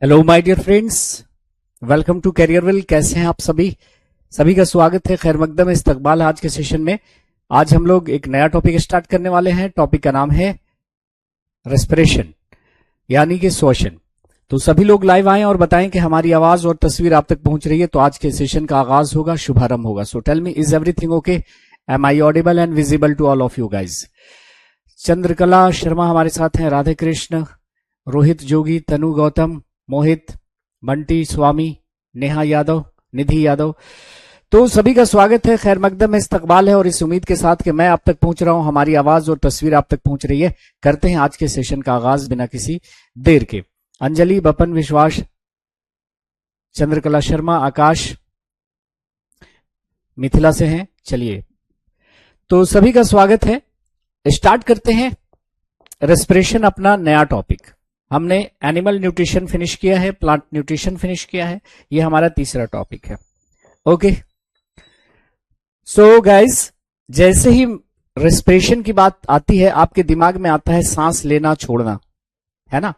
Hello my dear friends, welcome to Careerwill. कैसे हैं आप सभी? सभी का स्वागत है, खैर मकदम इस्तकबाल। आज के सेशन में आज हम लोग एक नया टॉपिक स्टार्ट करने वाले हैं। टॉपिक का नाम है रेस्पिरेशन यानी कि श्वसन। तो सभी लोग लाइव आए और बताएं कि हमारी आवाज और तस्वीर आप तक पहुंच रही है। तो आज के सेशन का आगाज होगा, शुभारंभ होगा। So tell me, is everything okay? Am I audible and visible to all of you guys? Chandrakala Sharma हमारे साथ हैं, राधे कृष्ण, रोहित जोगी, तनु गौतम, मोहित, बंटी स्वामी, नेहा यादव, निधि यादव। तो सभी का स्वागत है, खैर मकदम इस्तकबाल है। और इस उम्मीद के साथ कि मैं आप तक पहुंच रहा हूं, हमारी आवाज और तस्वीर आप तक पहुंच रही है, करते हैं आज के सेशन का आगाज बिना किसी देर के। अंजलि, बपन, विश्वास, चंद्रकला शर्मा, आकाश मिथिला से हैं। चलिए, तो सभी का स्वागत है। स्टार्ट करते हैं रेस्पिरेशन, अपना नया टॉपिक। हमने एनिमल न्यूट्रिशन फिनिश किया है, प्लांट न्यूट्रिशन फिनिश किया है, ये हमारा तीसरा टॉपिक है। ओके, सो गाइज, जैसे ही रेस्पिरेशन की बात आती है, आपके दिमाग में आता है सांस लेना छोड़ना, है ना?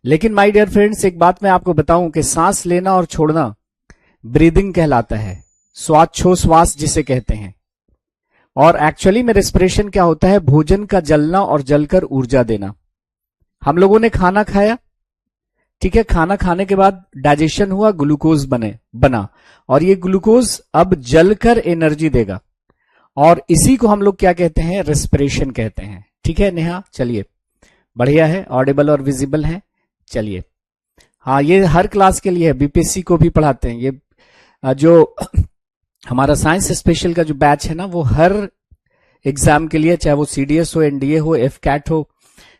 लेकिन माय डियर फ्रेंड्स, एक बात मैं आपको बताऊं कि सांस लेना और छोड़ना ब्रीदिंग कहलाता है, श्वास जिसे कहते हैं। और एक्चुअली में रेस्पिरेशन क्या होता है? भोजन का जलना और जलकर ऊर्जा देना। हम लोगों ने खाना खाया, ठीक है, खाना खाने के बाद डाइजेशन हुआ, ग्लूकोज बना, और ये ग्लूकोज अब जलकर एनर्जी देगा, और इसी को हम लोग क्या कहते हैं? रेस्पिरेशन कहते हैं। ठीक है नेहा? चलिए, बढ़िया है, ऑडिबल और विजिबल है। चलिए, हाँ, ये हर क्लास के लिए है, बीपीएससी को भी पढ़ाते हैं। ये जो हमारा साइंस स्पेशल का जो बैच है ना, वो हर एग्जाम के लिए, चाहे वो सीडीएस हो, एनडीए हो, एफकैट हो,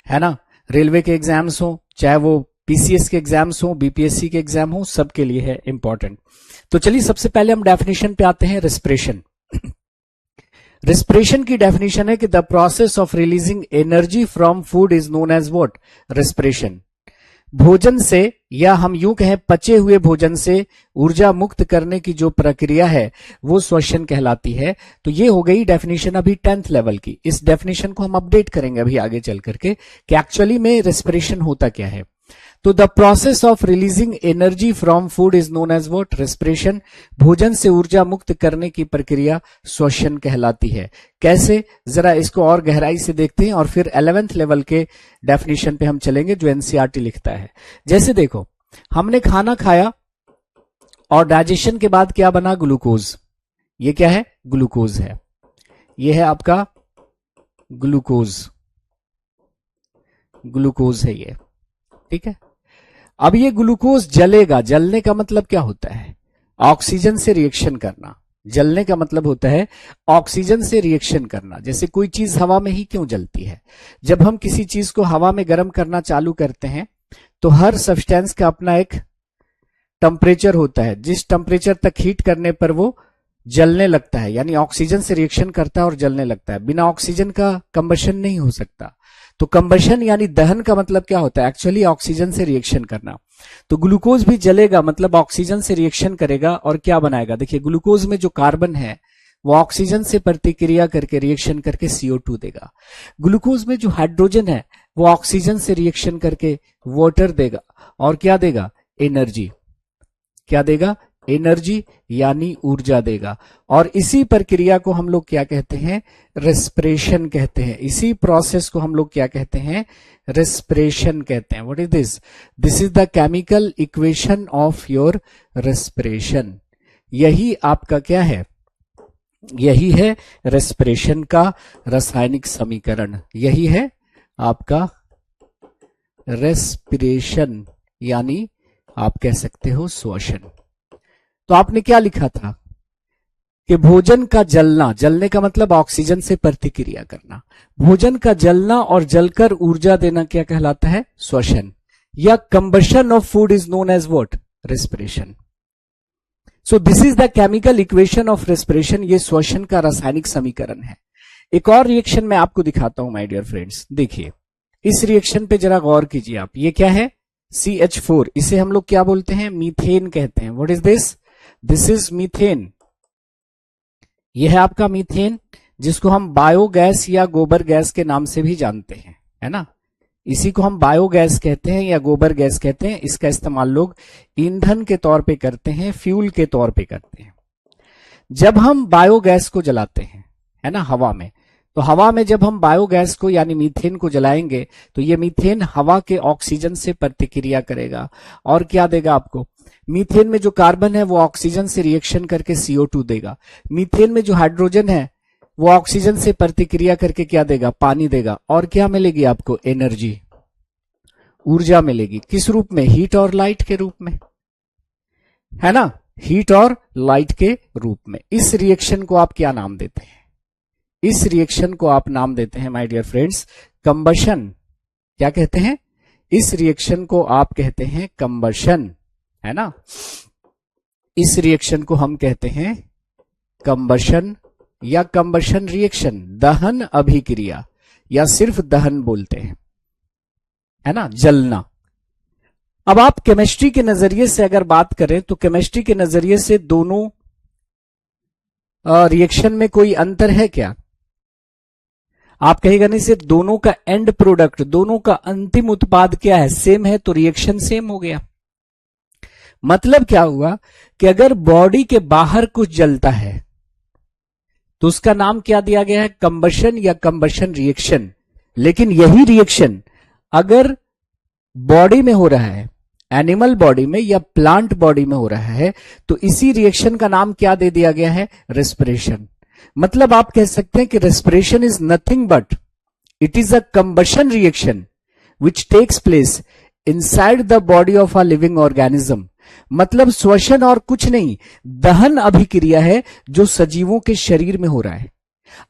है ना, रेलवे के एग्जाम्स हो, चाहे वो पीसीएस के एग्जाम्स हो, बीपीएससी के एग्जाम हो, सबके लिए है इंपॉर्टेंट। तो चलिए, सबसे पहले हम डेफिनेशन पे आते हैं। रेस्पिरेशन, रेस्पिरेशन की डेफिनेशन है कि the process of releasing energy from food is known as what? Respiration. भोजन से, या हम यूं कहें पचे हुए भोजन से ऊर्जा मुक्त करने की जो प्रक्रिया है, वो श्वसन कहलाती है। तो ये हो गई डेफिनेशन अभी 10th लेवल की। इस डेफिनेशन को हम अपडेट करेंगे अभी आगे चल करके कि एक्चुअली में रेस्पिरेशन होता क्या है। तो the process of releasing energy from food is known as what? Respiration. भोजन से ऊर्जा मुक्त करने की प्रक्रिया श्वसन कहलाती है। कैसे? जरा इसको और गहराई से देखते हैं और फिर 11th लेवल के डेफिनेशन पे हम चलेंगे जो एनसीईआरटी लिखता है। जैसे देखो, हमने खाना खाया और डाइजेशन के बाद क्या बना? ग्लूकोज। ये क्या है? ग्लूकोज है। ये है आपका ग्लूकोज, ग्लूकोज है ये, ठीक है। अब ये ग्लूकोज जलेगा। जलने का मतलब क्या होता है? ऑक्सीजन से रिएक्शन करना। जलने का मतलब होता है ऑक्सीजन से रिएक्शन करना। जैसे कोई चीज हवा में ही क्यों जलती है? जब हम किसी चीज को हवा में गर्म करना चालू करते हैं, तो हर सब्सटेंस का अपना एक टेम्परेचर होता है, जिस टेम्परेचर तक हीट करने पर वो जलने लगता है, यानी ऑक्सीजन से रिएक्शन करता है और जलने लगता है। बिना ऑक्सीजन का कंबशन नहीं हो सकता। तो कंबशन यानी दहन का मतलब क्या होता है? एक्चुअली ऑक्सीजन से रिएक्शन करना। तो ग्लूकोज भी जलेगा, मतलब ऑक्सीजन से रिएक्शन करेगा और क्या बनाएगा? देखिए, ग्लूकोज में जो कार्बन है वो ऑक्सीजन से प्रतिक्रिया करके, रिएक्शन करके CO2 देगा। ग्लूकोज में जो हाइड्रोजन है वो ऑक्सीजन से रिएक्शन करके वाटर देगा, और क्या देगा? एनर्जी। क्या देगा? एनर्जी, यानी ऊर्जा देगा। और इसी प्रक्रिया को हम लोग क्या कहते हैं? रेस्पिरेशन कहते हैं। इसी प्रोसेस को हम लोग क्या कहते हैं? रेस्पिरेशन कहते हैं। What is this? This is the chemical equation of your respiration. यही आपका क्या है? यही है रेस्पिरेशन का रासायनिक समीकरण। यही है आपका रेस्पिरेशन, यानी आप कह सकते हो श्वसन। तो आपने क्या लिखा था कि भोजन का जलना, जलने का मतलब ऑक्सीजन से प्रतिक्रिया करना, भोजन का जलना और जलकर ऊर्जा देना क्या कहलाता है? श्वसन, या combustion of food is known as what? Respiration. So this is the chemical equation of respiration. ये श्वसन का रासायनिक समीकरण है। एक और रिएक्शन मैं आपको दिखाता हूं माय डियर फ्रेंड्स। देखिए, इस रिएक्शन पे जरा गौर कीजिए आप। ये क्या है? CH4। इसे हम लोग क्या बोलते हैं? मीथेन कहते हैं। What is this? This is methane. यह है आपका मीथेन, जिसको हम बायोगैस या गोबर गैस के नाम से भी जानते हैं, है ना। इसी को हम बायोगैस कहते हैं या गोबर गैस कहते हैं। इसका इस्तेमाल लोग ईंधन के तौर पे करते हैं, फ्यूल के तौर पे करते हैं। जब हम बायोगैस को जलाते हैं, है ना, हवा में, तो हवा में जब हम बायोगैस को यानी मीथेन को जलाएंगे तो ये मीथेन हवा के ऑक्सीजन से प्रतिक्रिया करेगा और क्या देगा आपको, मीथेन में जो कार्बन है वो ऑक्सीजन से रिएक्शन करके CO2 देगा। मीथेन में जो हाइड्रोजन है वो ऑक्सीजन से प्रतिक्रिया करके क्या देगा, पानी देगा। और क्या मिलेगी आपको, एनर्जी, ऊर्जा मिलेगी। किस रूप में, हीट और लाइट के रूप में, है ना, हीट और लाइट के रूप में। इस रिएक्शन को आप क्या नाम देते हैं, इस रिएक्शन को आप नाम देते हैं माय डियर फ्रेंड्स कंबशन। क्या कहते हैं, इस रिएक्शन को आप कहते हैं कंबशन, है ना। इस रिएक्शन को हम कहते हैं कंबशन या कंबशन रिएक्शन, दहन अभिक्रिया, या सिर्फ दहन बोलते हैं, है ना, जलना। अब आप केमिस्ट्री के नजरिए से अगर बात करें तो केमिस्ट्री के नजरिए से दोनों रिएक्शन में कोई अंतर है क्या? आप कहेगा नहीं सिर्फ दोनों का एंड प्रोडक्ट, दोनों का अंतिम उत्पाद क्या है, सेम है, तो रिएक्शन सेम हो गया। मतलब क्या हुआ कि अगर बॉडी के बाहर कुछ जलता है तो उसका नाम क्या दिया गया है, कंबशन या कंबशन रिएक्शन। लेकिन यही रिएक्शन अगर बॉडी में हो रहा है, एनिमल बॉडी में या प्लांट बॉडी में हो रहा है, तो इसी रिएक्शन का नाम क्या दे दिया गया है, रेस्पिरेशन। मतलब आप कह सकते हैं कि respiration is nothing but it is a combustion reaction which takes place inside the body of a living organism. मतलब श्वसन और कुछ नहीं, दहन अभिक्रिया है जो सजीवों के शरीर में हो रहा है।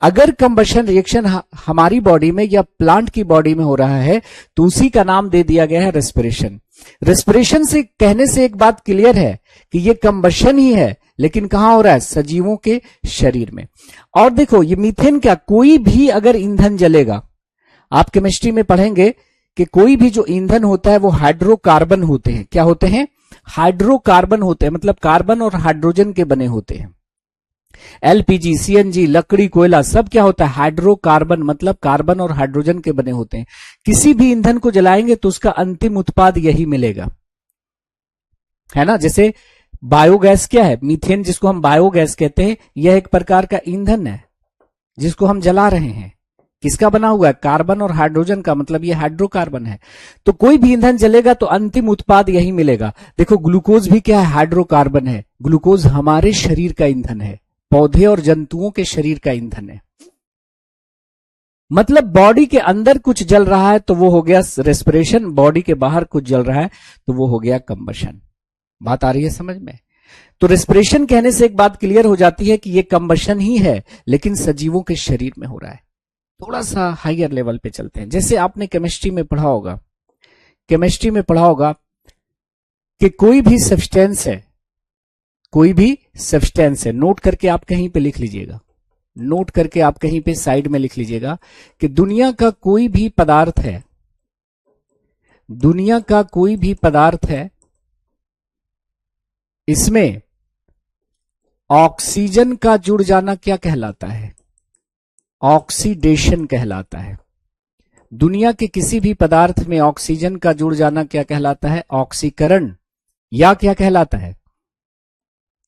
अगर कंबशन रिएक्शन हमारी बॉडी में या प्लांट की बॉडी में हो रहा है तो उसी का नाम दे दिया गया है रेस्पिरेशन। रेस्पिरेशन से कहने से एक बात क्लियर है कि ये कंबशन ही है, लेकिन कहां हो रहा है, सजीवों के शरीर में। और देखो ये मीथेन क्या, कोई भी अगर ईंधन जलेगा, आप केमिस्ट्री में पढ़ेंगे कि कोई भी जो ईंधन होता है वो हाइड्रोकार्बन होते हैं। क्या होते हैं, हाइड्रोकार्बन होते हैं, मतलब कार्बन और हाइड्रोजन के बने होते हैं। LPG, CNG, लकड़ी, कोयला सब क्या होता है, हाइड्रोकार्बन, मतलब कार्बन और हाइड्रोजन के बने होते हैं। किसी भी ईंधन को जलाएंगे तो उसका अंतिम उत्पाद यही मिलेगा, है ना। जैसे बायोगैस क्या है, मीथेन जिसको हम बायोगैस कहते हैं, यह एक प्रकार का ईंधन है जिसको हम जला रहे हैं। किसका बना हुआ है, कार्बन और हाइड्रोजन का, मतलब ये हाइड्रोकार्बन है। तो कोई भी ईंधन जलेगा तो अंतिम उत्पाद यही मिलेगा। देखो ग्लूकोज भी क्या है, हाइड्रोकार्बन है। ग्लूकोज हमारे शरीर का ईंधन है, पौधे और जंतुओं के शरीर का ईंधन है। मतलब बॉडी के अंदर कुछ जल रहा है तो वो हो गया रेस्पिरेशन, बॉडी के बाहर कुछ जल रहा है तो वो हो गया कंबशन। बात आ रही है समझ में? तो रेस्पिरेशन कहने से एक बात क्लियर हो जाती है कि ये कंबशन ही है, लेकिन सजीवों के शरीर में हो रहा है। थोड़ा सा हायर लेवल पे चलते हैं। जैसे आपने केमिस्ट्री में पढ़ा होगा, केमिस्ट्री में पढ़ा होगा कि कोई भी सब्सटेंस है, कोई भी सब्सटेंस है, नोट करके आप कहीं पे लिख लीजिएगा, नोट करके आप कहीं पे साइड में लिख लीजिएगा कि दुनिया का कोई भी पदार्थ है, दुनिया का कोई भी पदार्थ है, इसमें ऑक्सीजन का जुड़ जाना क्या कहलाता है, ऑक्सीडेशन कहलाता है। दुनिया के किसी भी पदार्थ में ऑक्सीजन का जुड़ जाना क्या कहलाता है, ऑक्सीकरण, या क्या कहलाता है,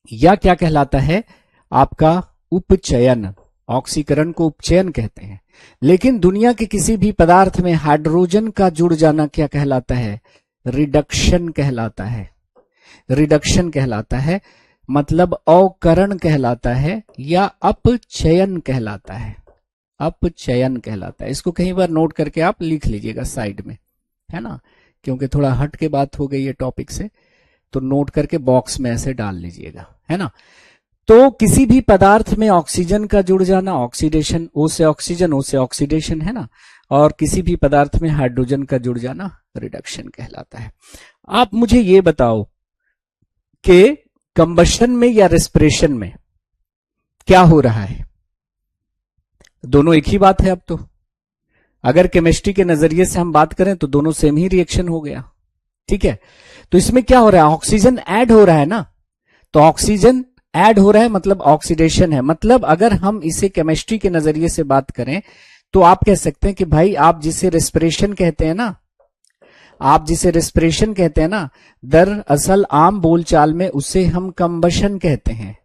या क्या कहलाता है आपका उपचयन। ऑक्सीकरण को उपचयन कहते हैं। लेकिन दुनिया के किसी भी पदार्थ में हाइड्रोजन का जुड़ जाना क्या कहलाता है, रिडक्शन कहलाता है, रिडक्शन कहलाता है, मतलब अवकरण कहलाता है या अपचयन कहलाता है, अपचयन कहलाता है। इसको कहीं बार नोट करके आप लिख लीजिएगा साइड में, है ना, क्योंकि थोड़ा हट के बात हो गई है टॉपिक से, तो नोट करके बॉक्स में ऐसे डाल लीजिएगा, है ना। तो किसी भी पदार्थ में ऑक्सीजन का जुड़ जाना ऑक्सीडेशन, ओ से ऑक्सीजन, ओ से ऑक्सीडेशन, है ना, और किसी भी पदार्थ में हाइड्रोजन का जुड़ जाना रिडक्शन कहलाता है। आप मुझे ये बताओ कि कंबशन में या रेस्पिरेशन में क्या हो रहा है? दोनों एक ही बात है। अब तो अगर केमिस्ट्री के नजरिए से हम बात करें तो दोनों सेम ही रिएक्शन हो गया, ठीक है। तो इसमें क्या हो रहा है, ऑक्सीजन ऐड हो रहा है ना, तो ऑक्सीजन ऐड हो रहा है मतलब ऑक्सीडेशन है। मतलब अगर हम इसे केमिस्ट्री के नजरिए से बात करें तो आप कह सकते हैं कि भाई आप जिसे रेस्पिरेशन कहते हैं ना, आप जिसे रेस्पिरेशन कहते हैं ना, दरअसल आम बोलचाल में उसे हम कंबशन कहते हैं,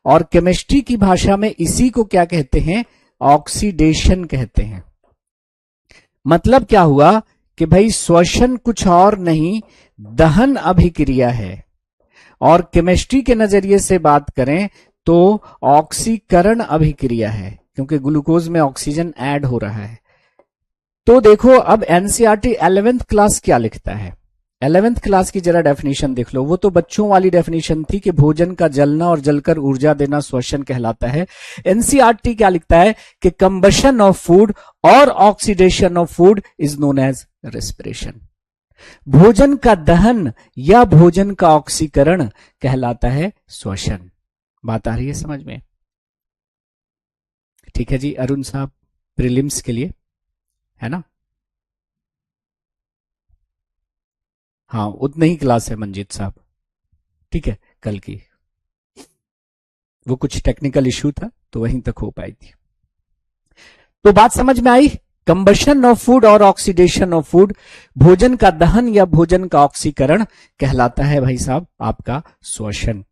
और केमिस्ट्री की भाषा में इसी को क्या कहते हैं, ऑक्सीडेशन कहते हैं। मतलब क्या हुआ कि भाई श्वसन कुछ और नहीं, दहन अभिक्रिया है, और केमिस्ट्री के नजरिए से बात करें तो ऑक्सीकरण अभिक्रिया है, क्योंकि ग्लूकोज में ऑक्सीजन ऐड हो रहा है। तो देखो अब एनसीईआरटी 11th क्लास क्या लिखता है, 11th क्लास की जरा डेफिनेशन देख लो। वो तो बच्चों वाली डेफिनेशन थी कि भोजन का जलना और जलकर ऊर्जा देना श्वसन कहलाता है। एनसीईआरटी क्या लिखता है कि कंबशन ऑफ फूड और oxidation of food is known as respiration. भोजन का दहन या भोजन का ऑक्सीकरण कहलाता है श्वसन। बात आ रही है समझ में? ठीक है जी अरुण साहब, प्रीलिम्स के लिए है ना? हाँ उतनी ही क्लास है मंजीत साहब, ठीक है, कल की। वो कुछ टेक्निकल इश्यू था तो वहीं तक हो पाई थी। तो बात समझ में आई? कंबशन ऑफ फूड और ऑक्सीडेशन ऑफ फूड, भोजन का दहन या भोजन का ऑक्सीकरण कहलाता है भाई साहब आपका श्वसन।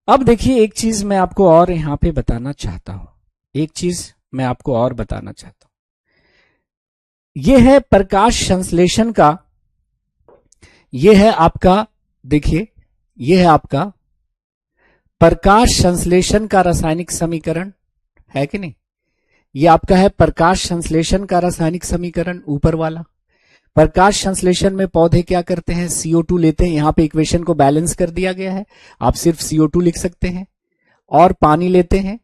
अब देखिए एक चीज मैं आपको और यहां पे बताना चाहता हूं, एक चीज मैं आपको और बताना चाहता हूं। यह है प्रकाश संश्लेषण का, यह है आपका, देखिए यह है आपका प्रकाश संश्लेषण का रासायनिक समीकरण, है कि नहीं? यह आपका है प्रकाश संश्लेषण का रासायनिक समीकरण, ऊपर वाला। प्रकाश संश्लेषण में पौधे क्या करते हैं, CO2 लेते हैं। यहां पे इक्वेशन को बैलेंस कर दिया गया है, आप सिर्फ CO2 लिख सकते हैं, और पानी लेते हैं,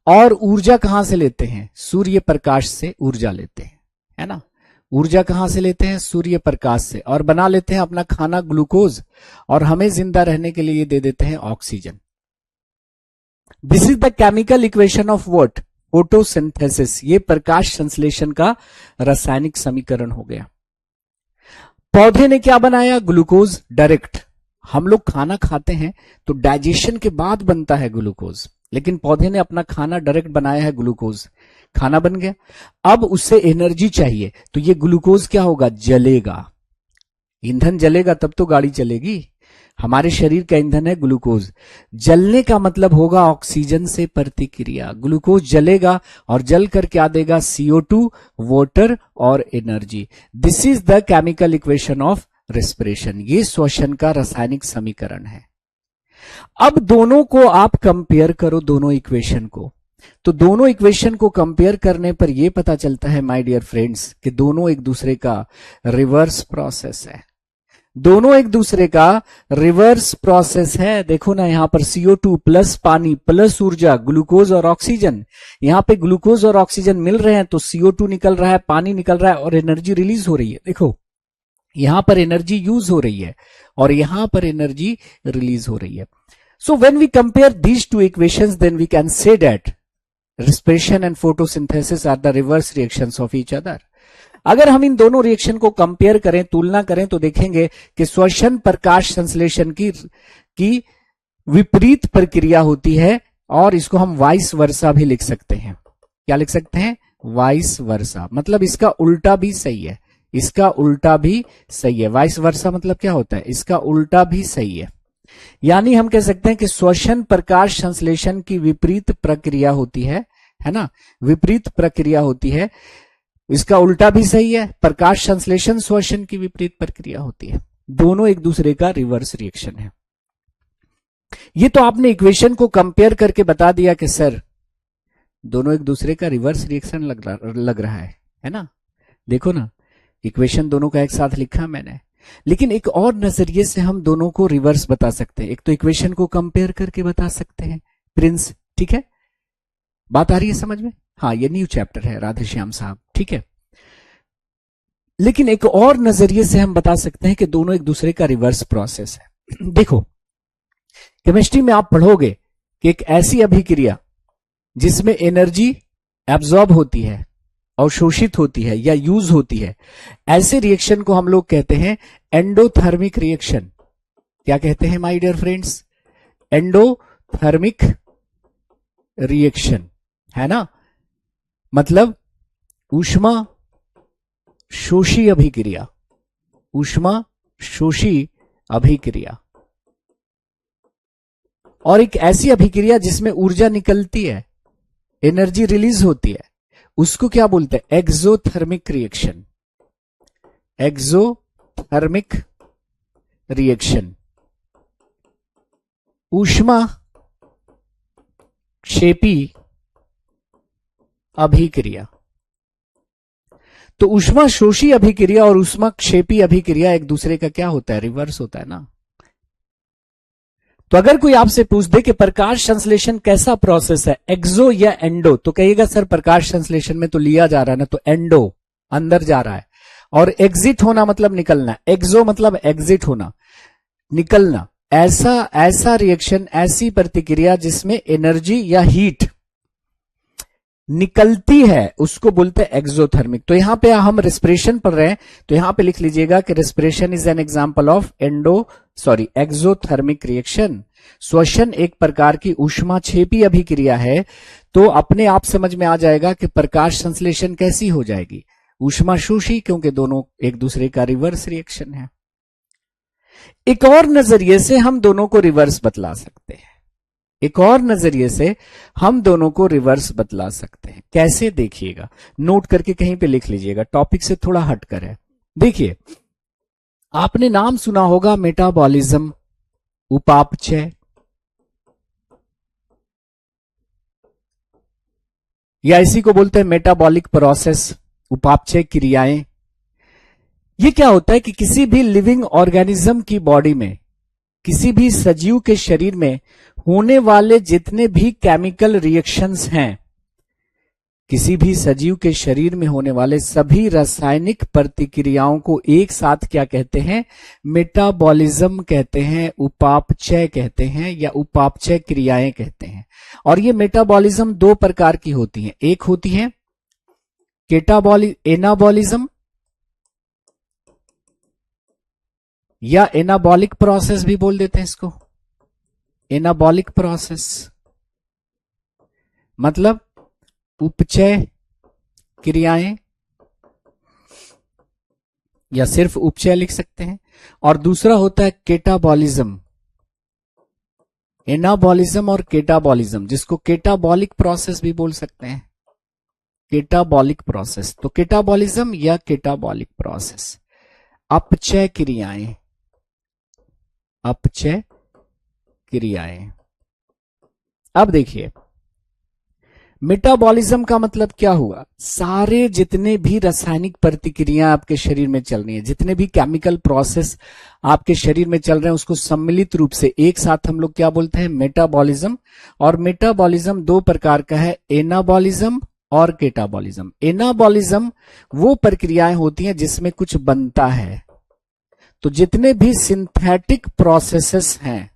और ऊर्जा कहां से लेते हैं, सूर्य प्रकाश से ऊर्जा लेते हैं, है ना? ऊर्जा कहां से लेते हैं, सूर्य प्रकाश से, और बना लेते हैं अपना खाना ग्लूकोज, और हमें जिंदा रहने के लिए दे देते हैं oxygen. This is the chemical equation of what, photosynthesis. ये प्रकाश संश्लेषण का रासायनिक समीकरण हो गया। पौधे ने क्या बनाया, ग्लूकोज डायरेक्ट। हम लोग खाना खाते हैं तो डाइजेशन के बाद बनता है ग्लूकोज, लेकिन पौधे ने अपना खाना डायरेक्ट बनाया है ग्लूकोज, खाना बन गया। अब उससे एनर्जी चाहिए तो ये ग्लूकोज क्या होगा, जलेगा। ईंधन जलेगा तब तो गाड़ी चलेगी। हमारे शरीर का ईंधन है ग्लूकोज। जलने का मतलब होगा ऑक्सीजन से प्रतिक्रिया। ग्लूकोज जलेगा और जल कर क्या देगा, CO2, वाटर और energy. This is the chemical equation of respiration. ये श्वसन का रासायनिक समीकरण है। अब दोनों को आप कंपेयर करो, दोनों इक्वेशन को, तो दोनों इक्वेशन को कंपेयर करने पर यह पता चलता है माय डियर फ्रेंड्स कि दोनों एक दूसरे का रिवर्स प्रोसेस है। दोनों एक दूसरे का रिवर्स प्रोसेस है। देखो ना, यहां पर CO2 प्लस पानी प्लस ऊर्जा, ग्लूकोज और ऑक्सीजन। यहां पे ग्लूकोज और ऑक्सीजन मिल रहे हैं तो CO2 निकल रहा है, पानी निकल रहा है और एनर्जी रिलीज हो रही है। देखो यहां पर एनर्जी यूज हो रही है और यहां पर एनर्जी रिलीज हो रही है। So when we compare these two equations then we can say that respiration and photosynthesis are the reverse reactions of each other. अगर हम इन दोनों रिएक्शन को कंपेयर करें, तुलना करें, तो देखेंगे कि श्वसन प्रकाश संश्लेषण की विपरीत प्रक्रिया होती है, और इसको हम वाइस वर्सा भी लिख सकते हैं। क्या लिख सकते हैं, वाइस वर्सा। मतलब इसका उल्टा भी सही है, इसका उल्टा भी सही है। वाइस वर्सा मतलब क्या होता है, इसका उल्टा भी सही है। यानी हम कह सकते हैं कि श्वसन प्रकाश संश्लेषण की विपरीत प्रक्रिया होती है ना, विपरीत प्रक्रिया होती है। इसका उल्टा भी सही है, प्रकाश संश्लेषण श्वसन की विपरीत प्रक्रिया होती है। दोनों एक दूसरे का रिवर्स रिएक्शन है। ये तो आपने इक्वेशन को कंपेयर करके बता दिया कि सर दोनों एक दूसरे का रिवर्स रिएक्शन लग रहा है ना। देखो ना, इक्वेशन दोनों का एक साथ लिखा मैंने, लेकिन एक और नजरिए से हम दोनों को रिवर्स बता सकते हैं। एक तो इक्वेशन को कंपेयर करके बता सकते हैं प्रिंस, ठीक है, बात आ रही है समझ में? हाँ, ये न्यू चैप्टर है राधेश्याम साहब, ठीक है। लेकिन एक और नजरिए से हम बता सकते हैं कि दोनों एक दूसरे का रिवर्स प्रोसेस है। देखो केमिस्ट्री में आप पढ़ोगे कि एक ऐसी अभिक्रिया जिसमें एनर्जी एब्जॉर्ब होती है, अवशोषित होती है या यूज होती है, ऐसे रिएक्शन को हम लोग कहते हैं एंडोथर्मिक रिएक्शन। क्या कहते हैं my dear friends, endothermic reaction, है ना। मतलब ऊष्मा शोषी अभिक्रिया, ऊष्मा शोषी अभिक्रिया। और एक ऐसी अभिक्रिया जिसमें ऊर्जा निकलती है, एनर्जी रिलीज होती है, उसको क्या बोलते हैं? Exothermic reaction. Exothermic reaction. ऊष्मा क्षेपी अभिक्रिया। तो ऊष्मा शोषी अभिक्रिया और ऊष्मा क्षेपी अभिक्रिया एक दूसरे का क्या होता है? रिवर्स होता है ना। तो अगर कोई आपसे पूछ दे कि प्रकाश संश्लेषण कैसा प्रोसेस है, एक्सो या एंडो, तो कहिएगा सर प्रकाश संश्लेषण में तो लिया जा रहा है ना, तो एंडो, अंदर जा रहा है, और एग्जिट होना मतलब निकलना, एक्सो मतलब एग्जिट होना, निकलना। ऐसा रिएक्शन, ऐसी प्रतिक्रिया जिसमें एनर्जी या हीट निकलती है, उसको बोलते हैं एक्सोथर्मिक। तो यहां पे हम रेस्पिरेशन पढ़ रहे हैं, तो यहां पे लिख लीजिएगा कि respiration is an example of exothermic reaction. श्वसन एक प्रकार की ऊष्माक्षेपी अभिक्रिया है। तो अपने आप समझ में आ जाएगा कि प्रकाश संश्लेषण कैसी हो जाएगी? ऊष्मा शोषी, क्योंकि दोनों एक दूसरे का रिवर्स रिएक्शन है। एक और नजरिए से हम दोनों को रिवर्स बतला सकते हैं। एक और नजरिए से हम दोनों को रिवर्स बतला सकते हैं। कैसे? देखिएगा, नोट करके कहीं पे लिख लीजिएगा, टॉपिक से थोड़ा हटकर है। देखिए, आपने नाम सुना होगा मेटाबॉलिज्म, उपापचय, या इसी को बोलते हैं मेटाबॉलिक प्रोसेस, उपापचय क्रियाएं। ये क्या होता है कि किसी भी लिविंग ऑर्गेनिज्म की बॉडी में, किसी भी सजीव के शरीर में होने वाले जितने भी केमिकल रिएक्शंस हैं, किसी भी सजीव के शरीर में होने वाले सभी रासायनिक प्रतिक्रियाओं को एक साथ क्या कहते हैं? मेटाबॉलिज्म कहते हैं, उपापचय कहते हैं, या उपापचय क्रियाएं कहते हैं। और ये मेटाबॉलिज्म दो प्रकार की होती हैं। एक होती है एनाबॉलिज्म या एनाबॉलिक प्रोसेस भी बोल देते हैं इसको। एनाबॉलिक प्रोसेस मतलब उपचय क्रियाएं, या सिर्फ उपचय लिख सकते हैं। और दूसरा होता है केटाबॉलिज्म। एनाबॉलिज्म और केटाबॉलिज्म, जिसको केटाबॉलिक प्रोसेस भी बोल सकते हैं। केटाबॉलिक प्रोसेस, तो केटाबॉलिज्म या केटाबॉलिक प्रोसेस, अपचय क्रियाएं, अपचय क्रियाएं। अब देखिए, मेटाबॉलिज्म का मतलब क्या हुआ? सारे जितने भी रासायनिक प्रतिक्रियाएं आपके शरीर में चल रही हैं, जितने भी केमिकल प्रोसेस आपके शरीर में चल रहे हैं, उसको सम्मिलित रूप से एक साथ हम लोग क्या बोलते हैं? मेटाबॉलिज्म। और मेटाबॉलिज्म दो प्रकार का है, एनाबॉलिज्म और केटाबॉलिज्म। एनाबॉलिज्म वो प्रक्रियाएं होती हैं जिसमें कुछ बनता है। तो जितने भी सिंथेटिक प्रोसेसेस हैं,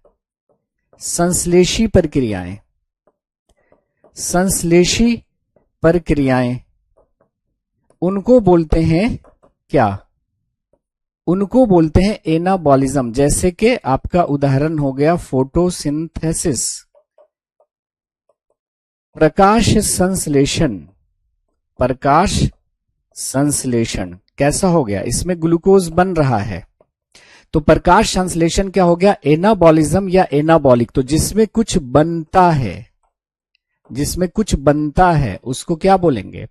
संश्लेषी प्रक्रियाएं, संश्लेषी प्रक्रियाएं, उनको बोलते हैं क्या? उनको बोलते हैं एनाबॉलिज्म। जैसे कि आपका उदाहरण हो गया फोटोसिंथेसिस, प्रकाश संश्लेषण। प्रकाश संश्लेषण कैसा हो गया? इसमें ग्लूकोज बन रहा है, तो प्रकाश संश्लेषण क्या हो गया? एनाबॉलिज्म या एनाबॉलिक। तो जिसमें कुछ बनता है, जिसमें कुछ बनता है उसको क्या बोलेंगे?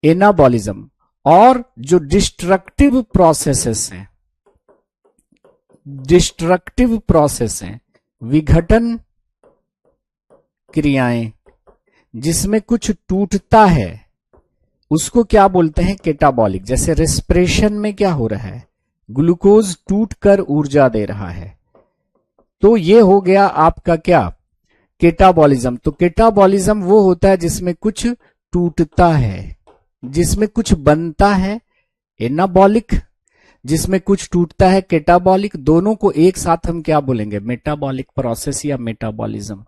एनाबॉलिज्म। और जो डिस्ट्रक्टिव प्रोसेसेस हैं, डिस्ट्रक्टिव प्रोसेस हैं, विघटन क्रियाएं, जिसमें कुछ टूटता है, उसको क्या बोलते हैं? केटाबॉलिक। जैसे रेस्पिरेशन में क्या हो रहा है? ग्लूकोज टूटकर ऊर्जा दे रहा है, तो ये हो गया आपका क्या? केटाबॉलिज्म। तो केटाबॉलिज्म वो होता है जिसमें कुछ टूटता है, जिसमें कुछ बनता है, एनाबॉलिक। जिसमें कुछ टूटता है, केटाबॉलिक। दोनों को एक साथ हम क्या बोलेंगे? मेटाबॉलिक प्रोसेस या मेटाबॉलिज्म।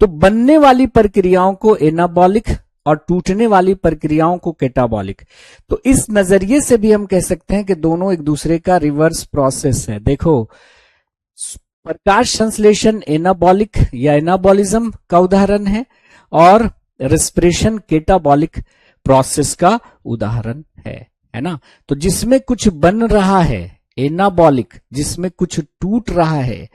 तो बनने वाली प्रक्रियाओं को एनाबॉलिक और टूटने वाली प्रक्रियाओं को केटाबॉलिक। तो इस नजरिए से भी हम कह सकते हैं कि दोनों एक दूसरे का रिवर्स प्रोसेस है। देखो, प्रकाश संश्लेषण एनाबॉलिक या एनाबॉलिज्म का उदाहरण है, और रेस्पिरेशन केटाबॉलिक प्रोसेस का उदाहरण है। है ना। तो जिसमें कुछ बन रहा है एनाबॉलिक, जिसमें कुछ टूट रहा है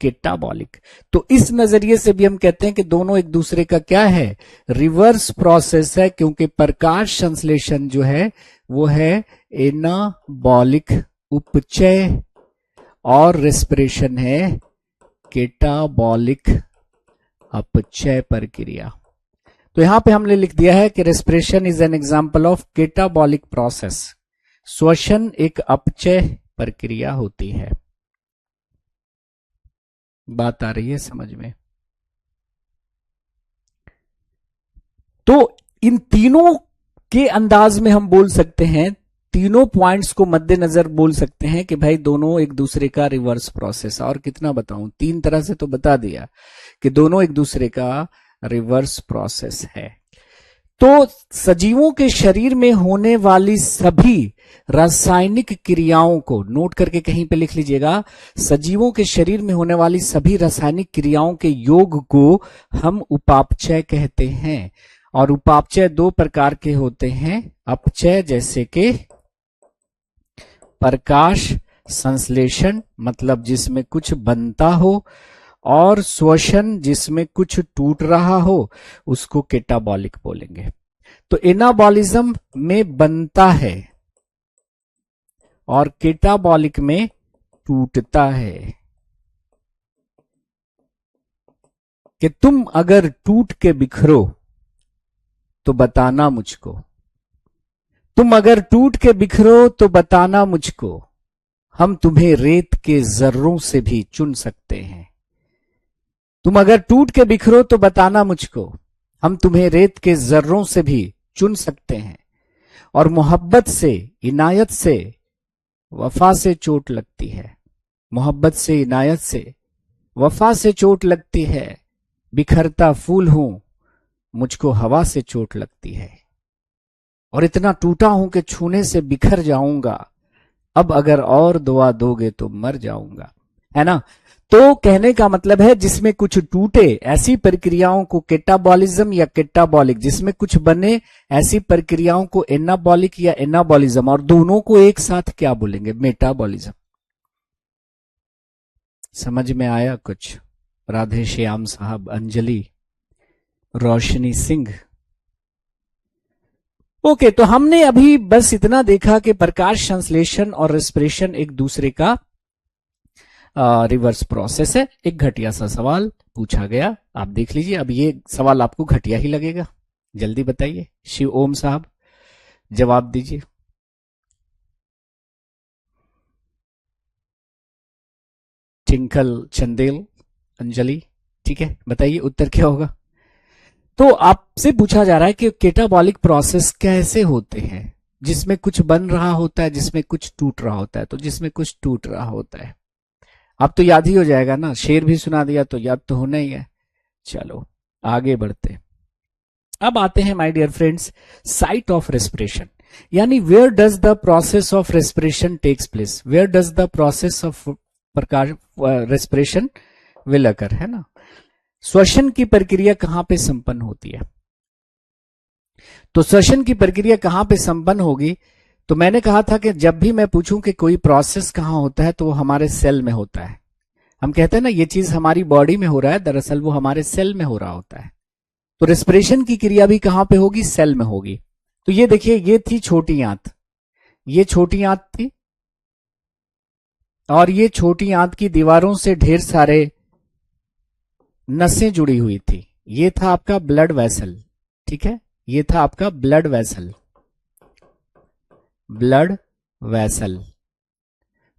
केटाबॉलिक। तो इस नजरिए से भी हम कहते हैं कि दोनों एक दूसरे का क्या है, रिवर्स प्रोसेस है, क्योंकि प्रकाश संश्लेषण जो है वो है एनाबॉलिक उपचय और रेस्पिरेशन है केटाबॉलिक अपचय प्रक्रिया। तो यहां पे हमने लिख दिया है कि respiration is an example of catabolic process. श्वसन एक अपचय प्रक्रिया होती है। बात आ रही है समझ में? तो इन तीनों के अंदाज में हम बोल सकते हैं, तीनों पॉइंट्स को मद्देनजर बोल सकते हैं कि भाई दोनों एक दूसरे का रिवर्स प्रोसेस। और कितना बताऊं, तीन तरह से तो बता दिया कि दोनों एक दूसरे का रिवर्स प्रोसेस है। तो सजीवों के शरीर में होने वाली सभी रासायनिक क्रियाओं को नोट करके कहीं पे लिख लीजिएगा। सजीवों के शरीर में होने वाली सभी रासायनिक क्रियाओं के योग को हम उपापचय कहते हैं। और उपापचय दो प्रकार के होते हैं, अपचय जैसे कि प्रकाश संश्लेषण मतलब जिसमें कुछ बनता हो, और श्वसन जिसमें कुछ टूट रहा हो, उसको केटाबॉलिक बोलेंगे। तो एनाबॉलिज्म में बनता है और केटाबॉलिक में टूटता है। कि तुम अगर टूट के बिखरो तो बताना मुझको, तुम अगर टूट के बिखरो तो बताना मुझको, हम तुम्हें रेत के जर्रों से भी चुन सकते हैं। तुम अगर टूट के बिखरो तो बताना मुझको, हम तुम्हें रेत के जर्रों से भी चुन सकते हैं। और मोहब्बत से, इनायत से, वफा से चोट लगती है, मोहब्बत से, इनायत से, वफा से चोट लगती है। बिखरता फूल हूं, मुझको हवा से चोट लगती है। और इतना टूटा हूं कि छूने से बिखर जाऊंगा, अब अगर और दुआ दोगे तो मर जाऊंगा। है ना। तो कहने का मतलब है जिसमें कुछ टूटे ऐसी प्रक्रियाओं को केटाबॉलिज्म या केटाबॉलिक, जिसमें कुछ बने ऐसी प्रक्रियाओं को एनाबॉलिक या एनाबॉलिज्म, और दोनों को एक साथ क्या बोलेंगे, मेटाबॉलिज्म। समझ में आया कुछ? राधे श्याम साहब, अंजलि, रोशनी सिंह। ओके, तो हमने अभी बस इतना देखा कि प्रकाश संश्लेषण और रेस्पिरेशन एक दूसरे का रिवर्स प्रोसेस है। एक घटिया सा सवाल पूछा गया, आप देख लीजिए। अब ये सवाल आपको घटिया ही लगेगा, जल्दी बताइए। शिव ओम साहब जवाब दीजिए। टिंकल चंदेल, अंजलि, ठीक है, बताइए उत्तर क्या होगा। तो आपसे पूछा जा रहा है कि केटाबॉलिक प्रोसेस कैसे होते हैं, जिसमें कुछ बन रहा होता है, जिसमें कुछ टूट रहा होता है। तो जिसमें कुछ टूट रहा होता है, अब तो याद ही हो जाएगा ना, शेर भी सुना दिया तो याद तो होना ही है। चलो आगे बढ़ते। अब आते हैं my dear friends, site of respiration, यानी where does the process of respiration takes place, where does the process of प्रकाश रेस्पिरेशन विल अकर, है ना। श्वसन की प्रक्रिया कहां पे संपन्न होती है। तो श्वसन की प्रक्रिया कहां पे संपन्न होगी, तो मैंने कहा था कि जब भी मैं पूछूं कि कोई प्रोसेस कहां होता है तो वो हमारे सेल में होता है। हम कहते हैं ना ये चीज हमारी बॉडी में हो रहा है, दरअसल वो हमारे सेल में हो रहा होता है। तो रेस्पिरेशन की क्रिया भी कहां पे होगी, सेल में होगी। तो ये देखिए, ये थी छोटी आंत, ये छोटी आंत थी, और ये छोटी आंत की दीवारों से ढेर सारे नसें जुड़ी हुई थी। ये था आपका ब्लड वेसल, ठीक है, ये था आपका ब्लड वेसल, ब्लड वेसल,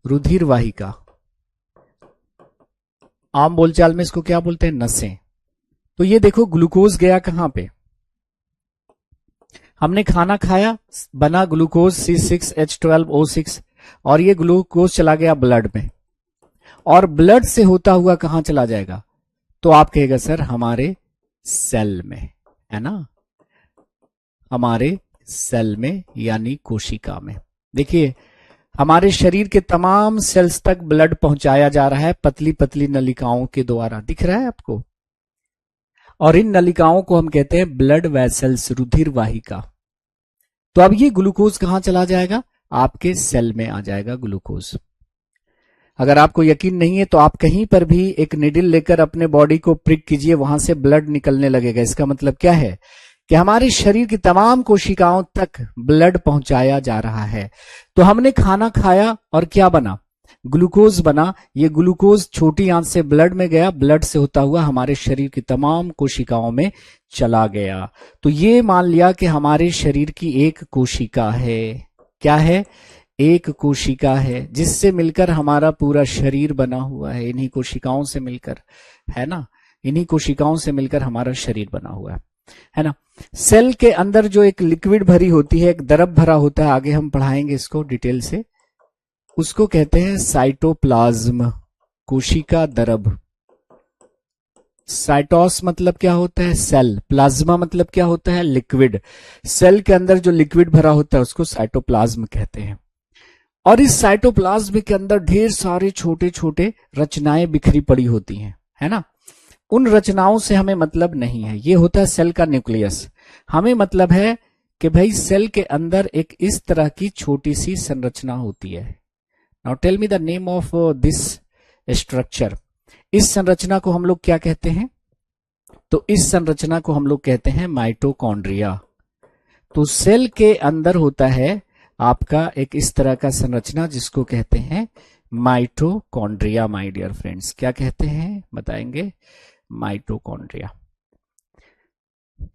रुधिर वाहिका। आम बोलचाल में इसको क्या बोलते हैं, नसें। तो ये देखो ग्लूकोज गया कहां पे, हमने खाना खाया, बना ग्लूकोज C6H12O6, और ये ग्लूकोज चला गया ब्लड में, और ब्लड से होता हुआ कहां चला जाएगा, तो आप कहेगा सर हमारे सेल में, है ना, हमारे सेल में यानी कोशिका में। देखिए हमारे शरीर के तमाम सेल्स तक ब्लड पहुंचाया जा रहा है पतली पतली नलिकाओं के द्वारा, दिख रहा है आपको। और इन नलिकाओं को हम कहते हैं ब्लड वेसल्स, रुधिर वाहिका। तो अब ये ग्लूकोज कहां चला जाएगा, आपके सेल में आ जाएगा ग्लूकोज। अगर आपको यकीन नहीं है तो आप कहीं पर भी एक निडल लेकर अपने बॉडी को प्रिक कीजिए, वहां से ब्लड निकलने लगेगा। इसका मतलब क्या है कि हमारे शरीर की तमाम कोशिकाओं तक ब्लड पहुंचाया जा रहा है। तो हमने खाना खाया और क्या बना, ग्लूकोज बना। ये ग्लूकोज छोटी आंत से ब्लड में गया, ब्लड से होता हुआ हमारे शरीर की तमाम कोशिकाओं में चला गया। तो ये मान लिया कि हमारे शरीर की एक कोशिका है। क्या है, एक कोशिका है, जिससे मिलकर हमारा पूरा शरीर बना हुआ है। इन्हीं कोशिकाओं से मिलकर, है ना, इन्हीं कोशिकाओं से मिलकर हमारा शरीर बना हुआ है ना। सेल के अंदर जो एक लिक्विड भरी होती है, एक द्रव भरा होता है, आगे हम पढ़ाएंगे इसको डिटेल से, उसको कहते हैं साइटोप्लाज्म, कोशिका द्रव। साइटोस मतलब क्या होता है, सेल। प्लाज्मा मतलब क्या होता है, लिक्विड। सेल के अंदर जो लिक्विड भरा होता है उसको साइटोप्लाज्म कहते हैं। और इस साइटोप्लाज्म के अंदर ढेर सारे छोटे छोटे रचनाएं बिखरी पड़ी होती हैं, है ना। उन रचनाओं से हमें मतलब नहीं है, ये होता है सेल का न्यूक्लियस। हमें मतलब है कि भाई सेल के अंदर एक इस तरह की छोटी सी संरचना होती है। Now tell me the name of this structure. इस संरचना को हम लोग क्या कहते हैं, तो इस संरचना को हम लोग कहते हैं माइटोकॉन्ड्रिया। तो सेल के अंदर होता है आपका एक इस तरह का संरचना जिसको कहते हैं माइटोकॉन्ड्रिया। माय डियर फ्रेंड्स, क्या कहते हैं बताएंगे, माइटोकॉन्ड्रिया।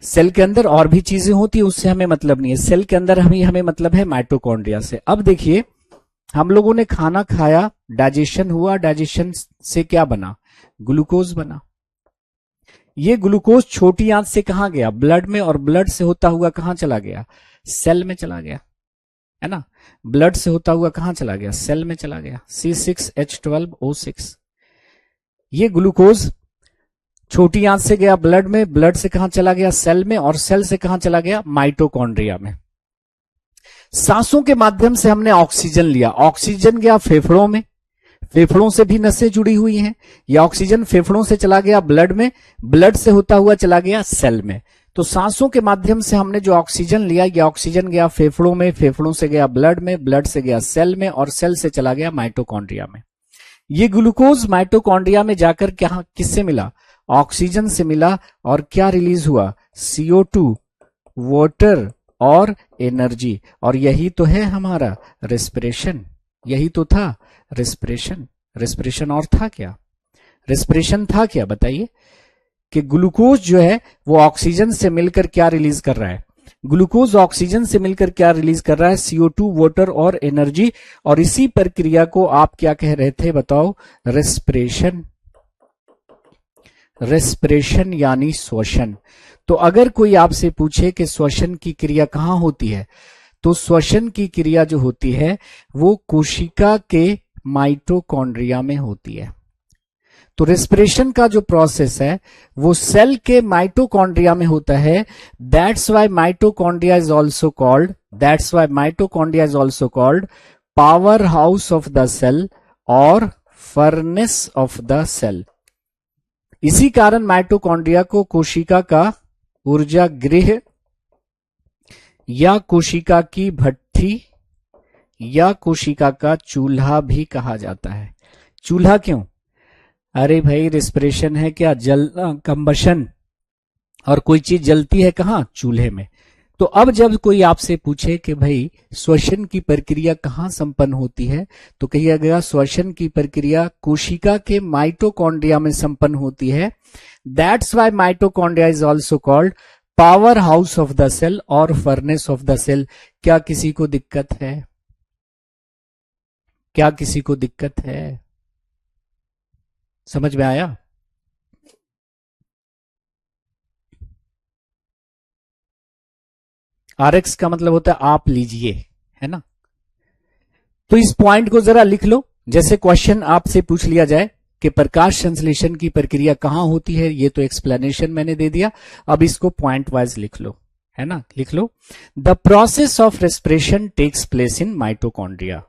सेल के अंदर और भी चीजें होती है, उससे हमें मतलब नहीं है। सेल के अंदर हमें मतलब है माइटोकॉन्ड्रिया से। अब देखिए, हम लोगों ने खाना खाया, डाइजेशन हुआ, डाइजेशन से क्या बना, ग्लूकोज बना। ये ग्लूकोज छोटी आंत से कहां गया, ब्लड में, और ब्लड से होता हुआ कहां चला गया, सेल में चला गया, है ना। ब्लड से होता हुआ कहां चला गया, सेल में चला गया, C6H12O6। ये ग्लूकोज छोटी आंत से गया ब्लड में, ब्लड से कहां चला गया, सेल में, और सेल से कहां चला गया, माइटोकॉन्ड्रिया में। सांसों के माध्यम से हमने ऑक्सीजन लिया, ऑक्सीजन गया फेफड़ों में, फेफड़ों से भी नसें जुड़ी हुई हैं। यह ऑक्सीजन फेफड़ों से चला गया ब्लड में, ब्लड से होता हुआ चला गया सेल में। तो सांसों के माध्यम से हमने जो ऑक्सीजन लिया, यह ऑक्सीजन गया फेफड़ों में, फेफड़ों से गया ब्लड में, ब्लड से गया सेल में, और सेल से चला गया माइटोकॉन्ड्रिया में। ये ग्लूकोज माइटोकॉन्ड्रिया में जाकर क्या, किससे मिला, ऑक्सीजन से मिला, और क्या रिलीज हुआ, CO2, वाटर और एनर्जी। और यही तो है हमारा रेस्पिरेशन, यही तो था रेस्पिरेशन। रेस्पिरेशन और था क्या, रेस्पिरेशन था क्या, बताइए। कि ग्लूकोज जो है वो ऑक्सीजन से मिलकर क्या रिलीज कर रहा है, ग्लूकोज ऑक्सीजन से मिलकर क्या रिलीज कर रहा है, CO2, वाटर और एनर्जी। और इसी प्रक्रिया को आप क्या कह रहे थे बताओ, रेस्पिरेशन। रेस्पिरेशन यानी श्वसन। तो अगर कोई आपसे पूछे कि श्वसन की क्रिया कहां होती है, तो श्वसन की क्रिया जो होती है वो कोशिका के माइटोकॉन्ड्रिया में होती है। तो रेस्पिरेशन का जो प्रोसेस है वो सेल के माइटोकॉन्ड्रिया में होता है। That's why mitochondria is also called, that's why mitochondria is also called power house of the cell और फर्नेस ऑफ द सेल। इसी कारण माइटोकॉन्ड्रिया को कोशिका का ऊर्जा गृह या कोशिका की भट्ठी या कोशिका का चूल्हा भी कहा जाता है। चूल्हा क्यों, अरे भाई रेस्पिरेशन है क्या, जलना, कंबशन, और कोई चीज जलती है कहां, चूल्हे में। तो अब जब कोई आपसे पूछे कि भाई श्वसन की प्रक्रिया कहां संपन्न होती है, तो कहिएगा गया श्वसन की प्रक्रिया कोशिका के माइटोकॉन्ड्रिया में संपन्न होती है। That's why mitochondria is also called power house of the cell और फर्नेस ऑफ द सेल। क्या किसी को दिक्कत है, क्या किसी को दिक्कत है, समझ में आया। RX का मतलब होता है आप लीजिए, है ना। तो इस पॉइंट को जरा लिख लो। जैसे क्वेश्चन आपसे पूछ लिया जाए कि प्रकाश संश्लेषण की प्रक्रिया कहां होती है, ये तो एक्सप्लेनेशन मैंने दे दिया। अब इसको पॉइंट वाइज लिख लो, है ना, लिख लो। The process of respiration takes place in mitochondria.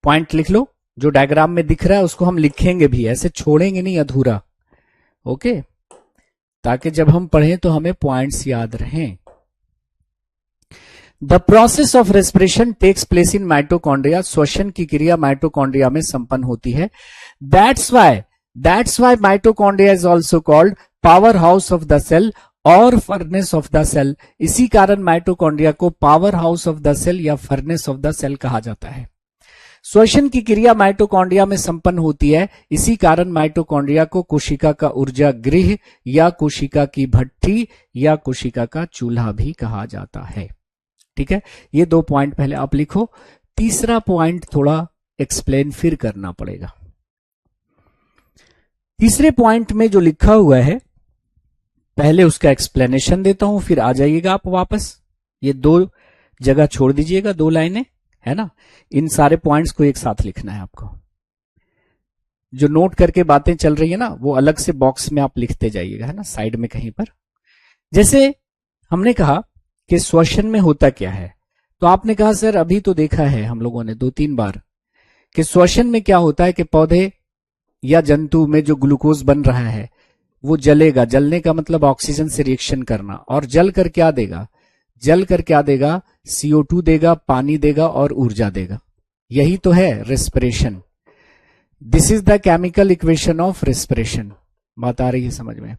Point लिख लो, जो डायग्राम में दिख रहा है उसको हम लिखेंगे भी, ऐसे छोड़ेंगे नहीं अधूरा, ओके, ताकि जब हम पढ़ें तो हमें पॉइंट्स याद रहें। The process of respiration takes place in mitochondria, श्वसन की क्रिया माइटोकॉन्ड्रिया में संपन्न होती है। That's why mitochondria is also called power house of the cell और फर्नेस ऑफ द सेल। इसी कारण माइटोकॉन्ड्रिया को power house of the cell या फर्नेस ऑफ द सेल कहा जाता है। श्वसन की क्रिया माइटोकॉन्ड्रिया में संपन्न होती है, इसी कारण माइटोकॉन्ड्रिया को कोशिका का ऊर्जा गृह या कोशिका की भट्ठी या कोशिका का चूल्हा भी कहा जाता है। ठीक है, ये 2 पॉइंट पहले आप लिखो। तीसरा पॉइंट थोड़ा एक्सप्लेन फिर करना पड़ेगा। तीसरे पॉइंट में जो लिखा हुआ है पहले उसका एक्सप्लेनेशन देता हूं, फिर आ जाइएगा आप वापस। ये 2 जगह छोड़ दीजिएगा, 2 लाइनें है ना। इन सारे पॉइंट्स को एक साथ लिखना है आपको। जो नोट करके बातें चल रही है ना वो अलग से बॉक्स में आप लिखते जाइएगा, है ना, साइड में कहीं पर। जैसे हमने कहा कि श्वसन में होता क्या है, तो आपने कहा सर अभी तो देखा है हम लोगों ने 2-3 बार कि श्वसन में क्या होता है कि पौधे या जंतु में जो ग्लूकोज बन रहा है वो जलेगा। जलने का मतलब ऑक्सीजन से रिएक्शन करना, और जल कर क्या देगा, जल कर क्या देगा, CO2 देगा, पानी देगा और ऊर्जा देगा। यही तो है respiration. This is the chemical equation of respiration. बात आ रही है समझ में?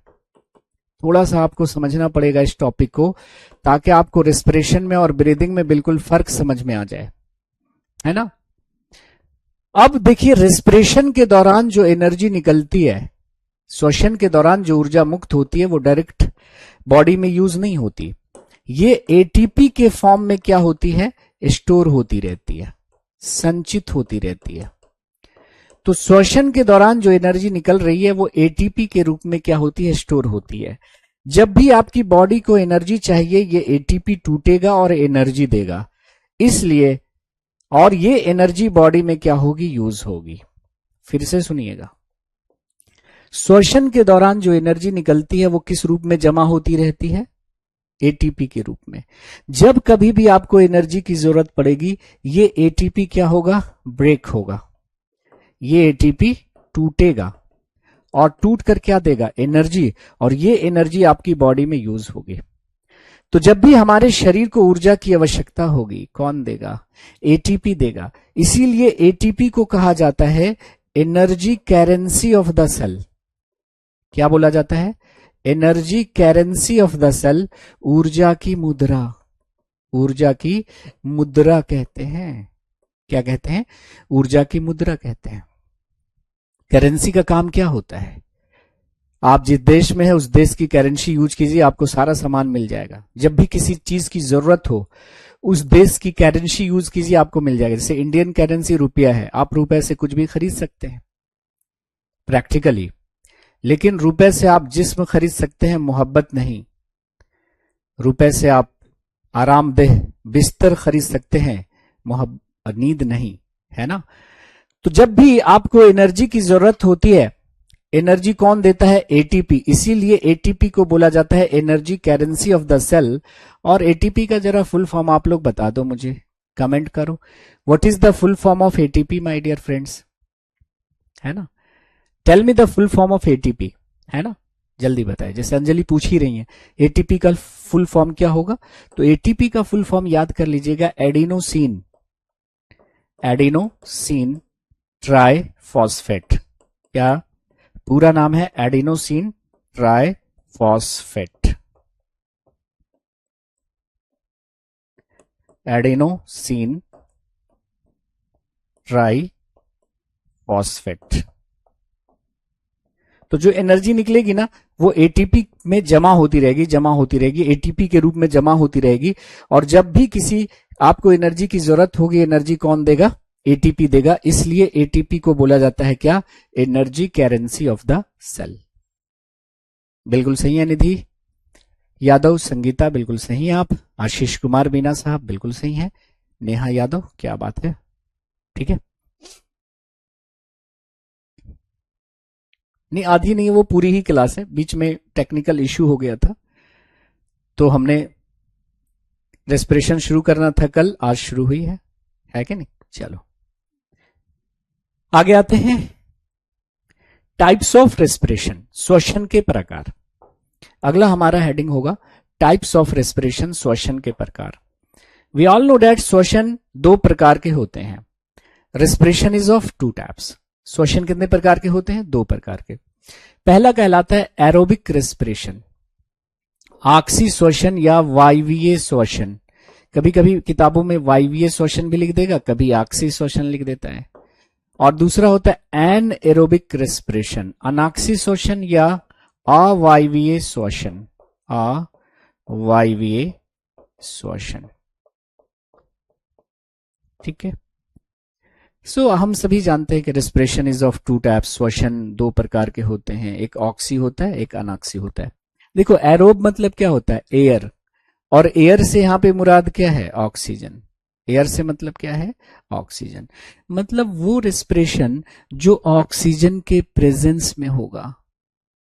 थोड़ा सा आपको समझना पड़ेगा इस टॉपिक को, ताकि आपको रेस्पिरेशन में और ब्रीदिंग में बिल्कुल फर्क समझ में आ जाए, है ना। अब देखिए, रेस्पिरेशन के दौरान जो एनर्जी निकलती है, श्वसन के दौरान जो ऊर्जा मुक्त होती है, वो डायरेक्ट बॉडी में यूज नहीं होती। ये एटीपी के फॉर्म में क्या होती है, स्टोर होती रहती है, संचित होती रहती है। तो श्वसन के दौरान जो एनर्जी निकल रही है वो एटीपी के रूप में क्या होती है, स्टोर होती है। जब भी आपकी बॉडी को एनर्जी चाहिए, ये एटीपी टूटेगा और एनर्जी देगा। इसलिए, और ये एनर्जी बॉडी में क्या होगी, यूज होगी। फिर से सुनिएगा, श्वसन के दौरान जो एनर्जी निकलती है वो किस रूप में जमा होती रहती है, एटीपी के रूप में। जब कभी भी आपको एनर्जी की जरूरत पड़ेगी, ये एटीपी क्या होगा, ब्रेक होगा। ये एटीपी टूटेगा और टूट कर क्या देगा, एनर्जी, और ये एनर्जी आपकी बॉडी में यूज होगी। तो जब भी हमारे शरीर को ऊर्जा की आवश्यकता होगी, कौन देगा, एटीपी देगा। इसीलिए एटीपी को कहा जाता है energy currency of the cell. क्या बोला जाता है, energy currency of the cell, ऊर्जा की मुद्रा। ऊर्जा की मुद्रा कहते हैं। क्या कहते हैं, ऊर्जा की मुद्रा कहते हैं। करेंसी का काम क्या होता है, आप जिस देश में है उस देश की करेंसी यूज कीजिए, आपको सारा सामान मिल जाएगा। जब भी किसी चीज की जरूरत हो, उस देश की करेंसी यूज कीजिए, आपको मिल जाएगा। जैसे इंडियन करेंसी रुपया है, आप रुपए से कुछ भी खरीद सकते हैं प्रैक्टिकली, लेकिन रुपए से आप जिस्म खरीद सकते हैं, मोहब्बत नहीं। रुपए से आप आरामदेह बिस्तर खरीद सकते हैं, नींद नहीं, है ना। तो जब भी आपको एनर्जी की जरूरत होती है, एनर्जी कौन देता है, एटीपी। इसीलिए एटीपी को बोला जाता है energy currency of the cell. और एटीपी का जरा फुल फॉर्म आप लोग बता दो मुझे, कमेंट करो। What is the full form of ATP my dear friends, है ना। Tell me the full form of ATP, है ना, जल्दी बताए। जैसे अंजलि पूछ ही रही है एटीपी का फुल फॉर्म क्या होगा, तो एटीपी का फुल फॉर्म याद कर लीजिएगा, एडिनोसिन, एडिनोसिन ट्राइफॉस्फेट। क्या पूरा नाम है, एडिनोसिन ट्राइफॉस्फेट। Adenosine triphosphate. तो जो एनर्जी निकलेगी ना वो एटीपी में जमा होती रहेगी, जमा होती रहेगी, एटीपी के रूप में जमा होती रहेगी। और जब भी किसी आपको एनर्जी की जरूरत होगी, एनर्जी कौन देगा, एटीपी देगा। इसलिए एटीपी को बोला जाता है क्या, energy currency of the cell. बिल्कुल सही है निधि यादव, संगीता बिल्कुल सही है आप, आशीष कुमार बीना साहब बिल्कुल सही है, नेहा यादव क्या बात है, ठीक है। नहीं आधी नहीं, वो पूरी ही क्लास है, बीच में टेक्निकल इश्यू हो गया था तो हमने रेस्पिरेशन शुरू करना था कल, आज शुरू हुई है कि नहीं। चलो आगे आते हैं, टाइप्स ऑफ रेस्पिरेशन, श्वसन के प्रकार। अगला हमारा हेडिंग होगा टाइप्स ऑफ रेस्पिरेशन, श्वसन के प्रकार। वी ऑल नो दैट श्वसन दो प्रकार के होते हैं. Respiration is of two types. श्वसन कितने प्रकार के होते हैं? दो प्रकार के. पहला कहलाता है एरोबिक रेस्पिरेशन, आक्सी श्वसन या वायवीय श्वसन. कभी कभी किताबों में वायवीय श्वसन भी लिख देगा, कभी आक्सी श्वसन लिख देता है. और दूसरा होता है एन एरोबिक रेस्पिरेशन, अनाक्सी श्वसन या अवायवीय श्वसन. अवायवीय श्वसन. ठीक है. सो हम सभी जानते हैं कि respiration is of two types. श्वसन दो प्रकार के होते हैं, एक ऑक्सी होता है, एक अनाक्सी होता है. देखो एरोब मतलब क्या होता है? एयर. और एयर से यहां पे मुराद क्या है? ऑक्सीजन. एयर से मतलब क्या है? ऑक्सीजन. मतलब वो रेस्पिरेशन जो ऑक्सीजन के प्रेजेंस में होगा,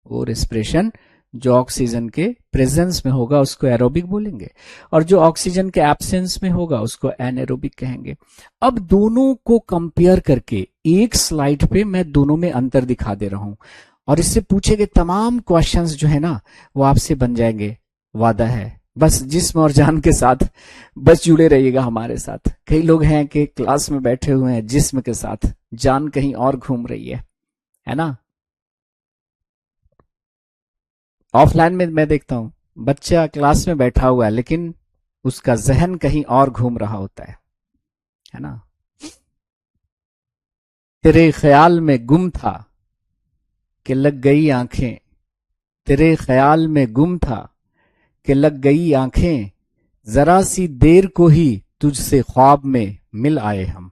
वो रेस्पिरेशन जो ऑक्सीजन के प्रेजेंस में होगा उसको एरोबिक बोलेंगे, और जो ऑक्सीजन के एब्सेंस में होगा उसको एनएरोबिक कहेंगे. अब दोनों को कंपेयर करके एक स्लाइड पे मैं दोनों में अंतर दिखा दे रहा हूं, और इससे पूछे गए तमाम क्वेश्चंस जो है ना वो आपसे बन जाएंगे, वादा है. बस जिस्म और जान के साथ बस जुड़े रहिएगा हमारे साथ. कई लोग हैं कि क्लास में बैठे हुए हैं जिस्म के साथ, जान कहीं और घूम रही है ना. ऑफलाइन में मैं देखता हूं बच्चा क्लास में बैठा हुआ है लेकिन उसका जहन कहीं और घूम रहा होता है ना. तेरे ख्याल में गुम था कि लग गई आंखें, तेरे ख्याल में गुम था कि लग गई आंखें, जरा सी देर को ही तुझसे ख्वाब में मिल आए हम.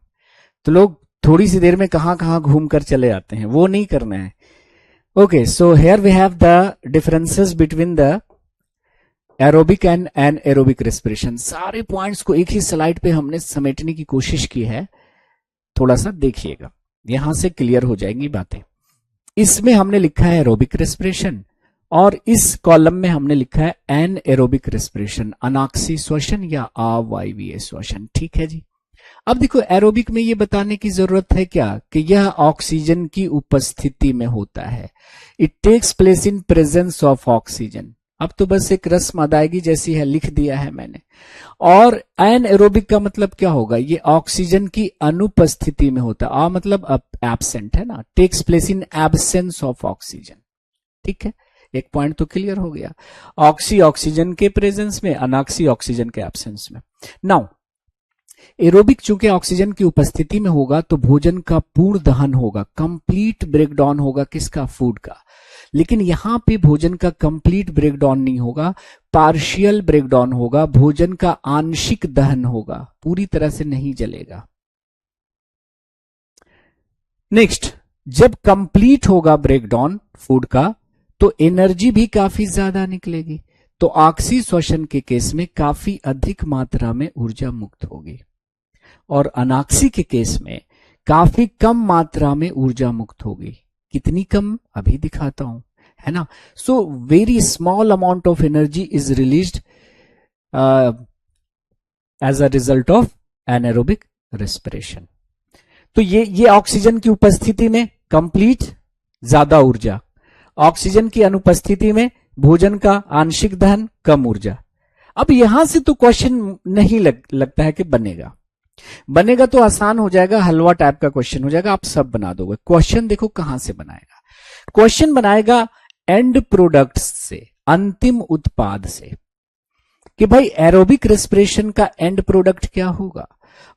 तो लोग थोड़ी सी देर में कहां कहां घूम कर चले आते हैं, वो नहीं करना है. Okay, so here we have the differences between the aerobic and anaerobic respiration. सारे पॉइंट्स को एक ही स्लाइड पे हमने समेटने की कोशिश की है. थोड़ा सा देखिएगा, यहां से क्लियर हो जाएंगी बातें. इसमें हमने लिखा है एरोबिक रेस्पिरेशन, और इस कॉलम में हमने लिखा है एनएरोबिक रेस्पिरेशन, अनाक्सी श्वसन या अवायवीय श्वसन. ठीक है जी. अब देखो एरोबिक में ये बताने की जरूरत है क्या कि यह ऑक्सीजन की उपस्थिति में होता है. It takes place in presence of oxygen. अब तो बस एक रस्म अदायगी जैसी है, लिख दिया है मैंने. और एनएरोबिक का मतलब क्या होगा? ये ऑक्सीजन की अनुपस्थिति में होता है. मतलब एब्सेंट है ना, takes place in absence of oxygen. ठीक है, एक पॉइंट तो क्लियर हो गया. ऑक्सी ऑक्सीजन के प्रेजेंस में, अनाक्सी ऑक्सीजन के एब्सेंस में. नाउ एरोबिक चूंकि ऑक्सीजन की उपस्थिति में होगा तो भोजन का पूर्ण दहन होगा, कंप्लीट ब्रेकडाउन होगा. किसका? फूड का. लेकिन यहां पे भोजन का कंप्लीट ब्रेकडाउन नहीं होगा, पार्शियल ब्रेकडाउन होगा. भोजन का आंशिक दहन होगा, पूरी तरह से नहीं जलेगा. नेक्स्ट, जब कंप्लीट होगा ब्रेकडाउन फूड का तो एनर्जी भी काफी ज्यादा निकलेगी. तो ऑक्सी श्वसन के केस में काफी अधिक मात्रा में ऊर्जा मुक्त होगी, और अनाक्सी के केस में काफी कम मात्रा में ऊर्जा मुक्त होगी. कितनी कम? अभी दिखाता हूं, है ना. So very small amount of energy is released as a result of anaerobic respiration. तो ये ऑक्सीजन की उपस्थिति में कंप्लीट ज्यादा ऊर्जा, ऑक्सीजन की अनुपस्थिति में भोजन का आंशिक दहन कम ऊर्जा. अब यहां से तो क्वेश्चन नहीं लगता है कि बनेगा तो आसान हो जाएगा, हलवा टाइप का क्वेश्चन हो जाएगा, आप सब बना दोगे. क्वेश्चन देखो कहां से बनाएगा. क्वेश्चन बनाएगा एंड प्रोडक्ट से, अंतिम उत्पाद से, कि भाई एरोबिक रेस्पिरेशन का एंड प्रोडक्ट क्या होगा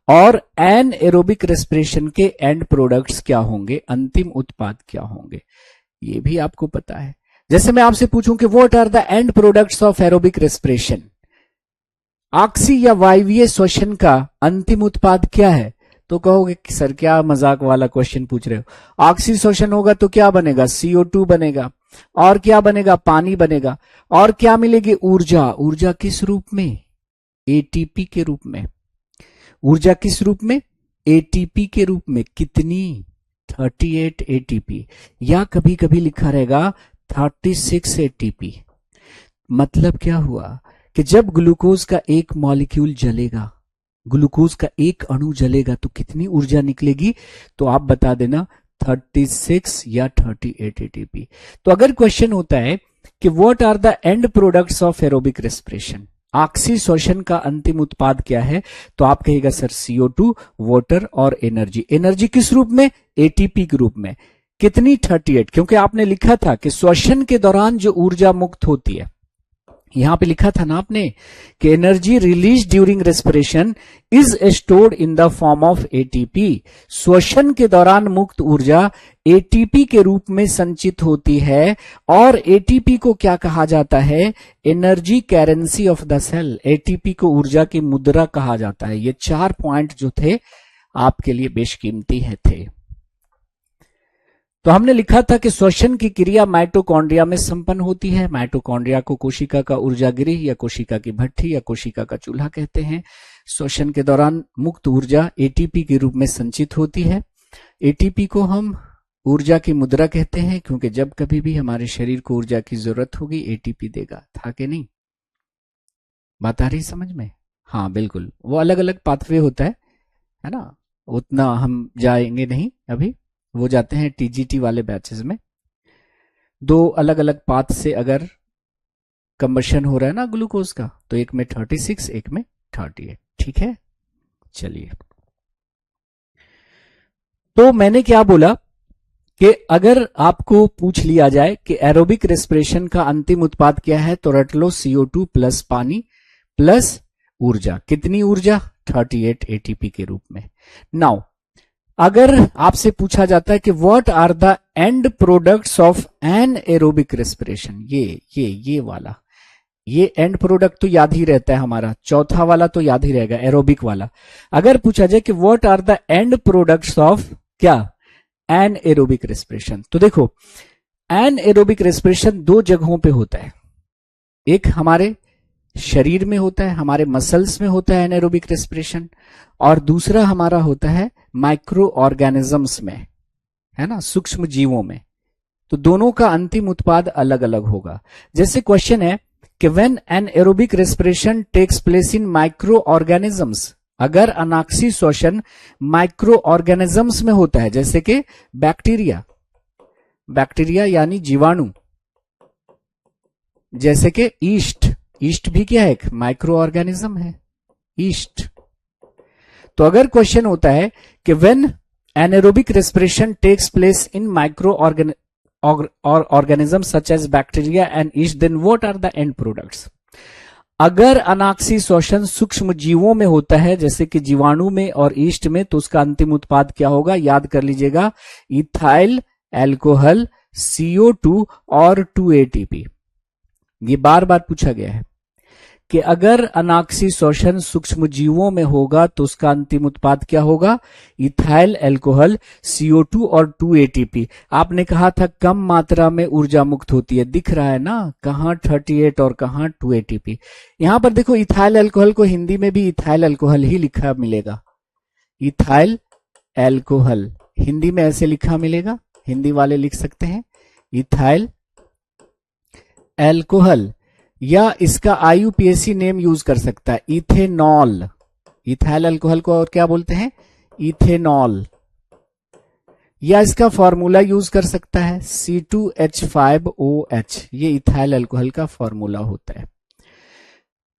और एन एरोबिक रेस्पिरेशन के एंड प्रोडक्ट्स क्या होंगे, अंतिम उत्पाद क्या होंगे. ये भी आपको पता है. जैसे मैं आपसे पूछूं कि what are the end products of aerobic respiration, ऑक्सी या वायवीय श्वसन का अंतिम उत्पाद क्या है, तो कहोगे कि सर क्या मजाक वाला क्वेश्चन पूछ रहे हो. ऑक्सी श्वसन होगा तो क्या बनेगा? CO2 बनेगा. और क्या बनेगा? पानी बनेगा. और क्या मिलेगी? ऊर्जा. ऊर्जा किस रूप में? ATP के रूप में. ऊर्जा किस रूप में? ATP के रूप में. कितनी? 38 ATP, या कभी कभी लिखा रहेगा 36 ATP. मतलब क्या हुआ कि जब ग्लूकोज का एक मॉलिक्यूल जलेगा, ग्लूकोज का एक अणु जलेगा तो कितनी ऊर्जा निकलेगी? तो आप बता देना 36 या 38 ATP. तो अगर क्वेश्चन होता है कि what are the end products of aerobic respiration, ऑक्सीशोषण का अंतिम उत्पाद क्या है? तो आप कहिएगा सर CO2, वाटर और एनर्जी। एनर्जी किस रूप में? एटीपी के रूप में। कितनी? 38, क्योंकि आपने लिखा था कि श्वसन के दौरान जो ऊर्जा मुक्त होती है, यहां पे लिखा था ना आपने कि energy release during respiration is stored in the form of ATP. श्वसन के दौरान मुक्त ऊर्जा एटीपी के रूप में संचित होती है, और एटीपी को क्या कहा जाता है? Energy currency of the cell. ATP को ऊर्जा की मुद्रा कहा जाता है। ये 4 पॉइंट जो थे आपके लिए बेशकीमती थे। तो हमने लिखा था कि श्वसन की क्रिया माइटोकॉन्ड्रिया में संपन्न होती है। माइटोकॉन्ड्रिया को कोशिका का ऊर्जा गृह या कोशिका की भट्ठी या कोशिका का चूल्हा कहते हैं। श्वसन के दौरान मुक्त ऊर्जा एटीपी के रूप में संचित होती है। एटीपी को हम ऊर्जा की मुद्रा कहते हैं, क्योंकि जब कभी भी हमारे शरीर को ऊर्जा की जरूरत होगी एटीपी देगा। था कि नहीं? बात आ रही समझ में? हाँ बिल्कुल, वो अलग अलग पाथवे होता है ना, उतना हम जाएंगे नहीं अभी, वो जाते हैं टीजीटी वाले बैचेस में। 2 अलग अलग पाथ से अगर कंबशन हो रहा है ना ग्लूकोज का, तो एक में 36, एक में 38। ठीक है, चलिए। तो मैंने क्या बोला कि अगर आपको पूछ लिया जाए कि एरोबिक रेस्पिरेशन का अंतिम उत्पाद क्या है, तो रट लो CO2 प्लस पानी प्लस ऊर्जा। कितनी ऊर्जा? 38 एटीपी के रूप में। नाउ अगर आपसे पूछा जाता है कि what are the end products of anaerobic respiration, ये वाला, ये एंड प्रोडक्ट तो याद ही रहता है हमारा, चौथा वाला तो याद ही रहेगा, एरोबिक वाला। अगर पूछा जाए कि what are the end products of क्या? एन एरोबिक रेस्पिरेशन, तो देखो एन एरोबिक रेस्पिरेशन 2 जगहों पे होता है। एक हमारे शरीर में होता है, हमारे मसल्स में होता है एनाएरोबिक रेस्पिरेशन, और दूसरा हमारा होता है माइक्रो ऑर्गेनिजम्स में, है ना, सूक्ष्म जीवों में। तो दोनों का अंतिम उत्पाद अलग अलग होगा। जैसे क्वेश्चन है कि when anaerobic respiration takes place in microorganisms, अगर अनाक्सी श्वसन माइक्रो ऑर्गेनिजम्स में होता है, जैसे कि बैक्टीरिया यानी जीवाणु, जैसे कि ईस्ट भी क्या है? एक माइक्रो ऑर्गेनिज्म है, ईस्ट। तो अगर क्वेश्चन होता है कि when anaerobic respiration takes place in microorganism such as bacteria and yeast, then what are the end products? अगर अनाक्सी श्वसन सूक्ष्म जीवों में होता है, जैसे कि जीवाणु में और ईस्ट में, तो उसका अंतिम उत्पाद क्या होगा? याद कर लीजिएगा, इथाइल एल्कोहल, CO2 और 2 ATP। ये बार बार पूछा गया है कि अगर अनाक्सी श्वसन सूक्ष्म जीवों में होगा तो उसका अंतिम उत्पाद क्या होगा? इथाइल एल्कोहल, CO2 और 2 ATP। आपने कहा था कम मात्रा में ऊर्जा मुक्त होती है, दिख रहा है ना, कहां 38 और कहां 2 ATP। यहां पर देखो इथाइल एल्कोहल को हिंदी में भी इथाइल एल्कोहल ही लिखा मिलेगा। इथाइल एल्कोहल हिंदी में ऐसे लिखा मिलेगा, हिंदी वाले लिख सकते हैं इथाइल एल्कोहल, या इसका IUPAC नेम यूज कर सकता है, इथेनॉल। इथाइल अल्कोहल को और क्या बोलते हैं? इथेनॉल। या इसका फॉर्मूला यूज कर सकता है C2H5OH, ये इथाइल अल्कोहल का फॉर्मूला होता है।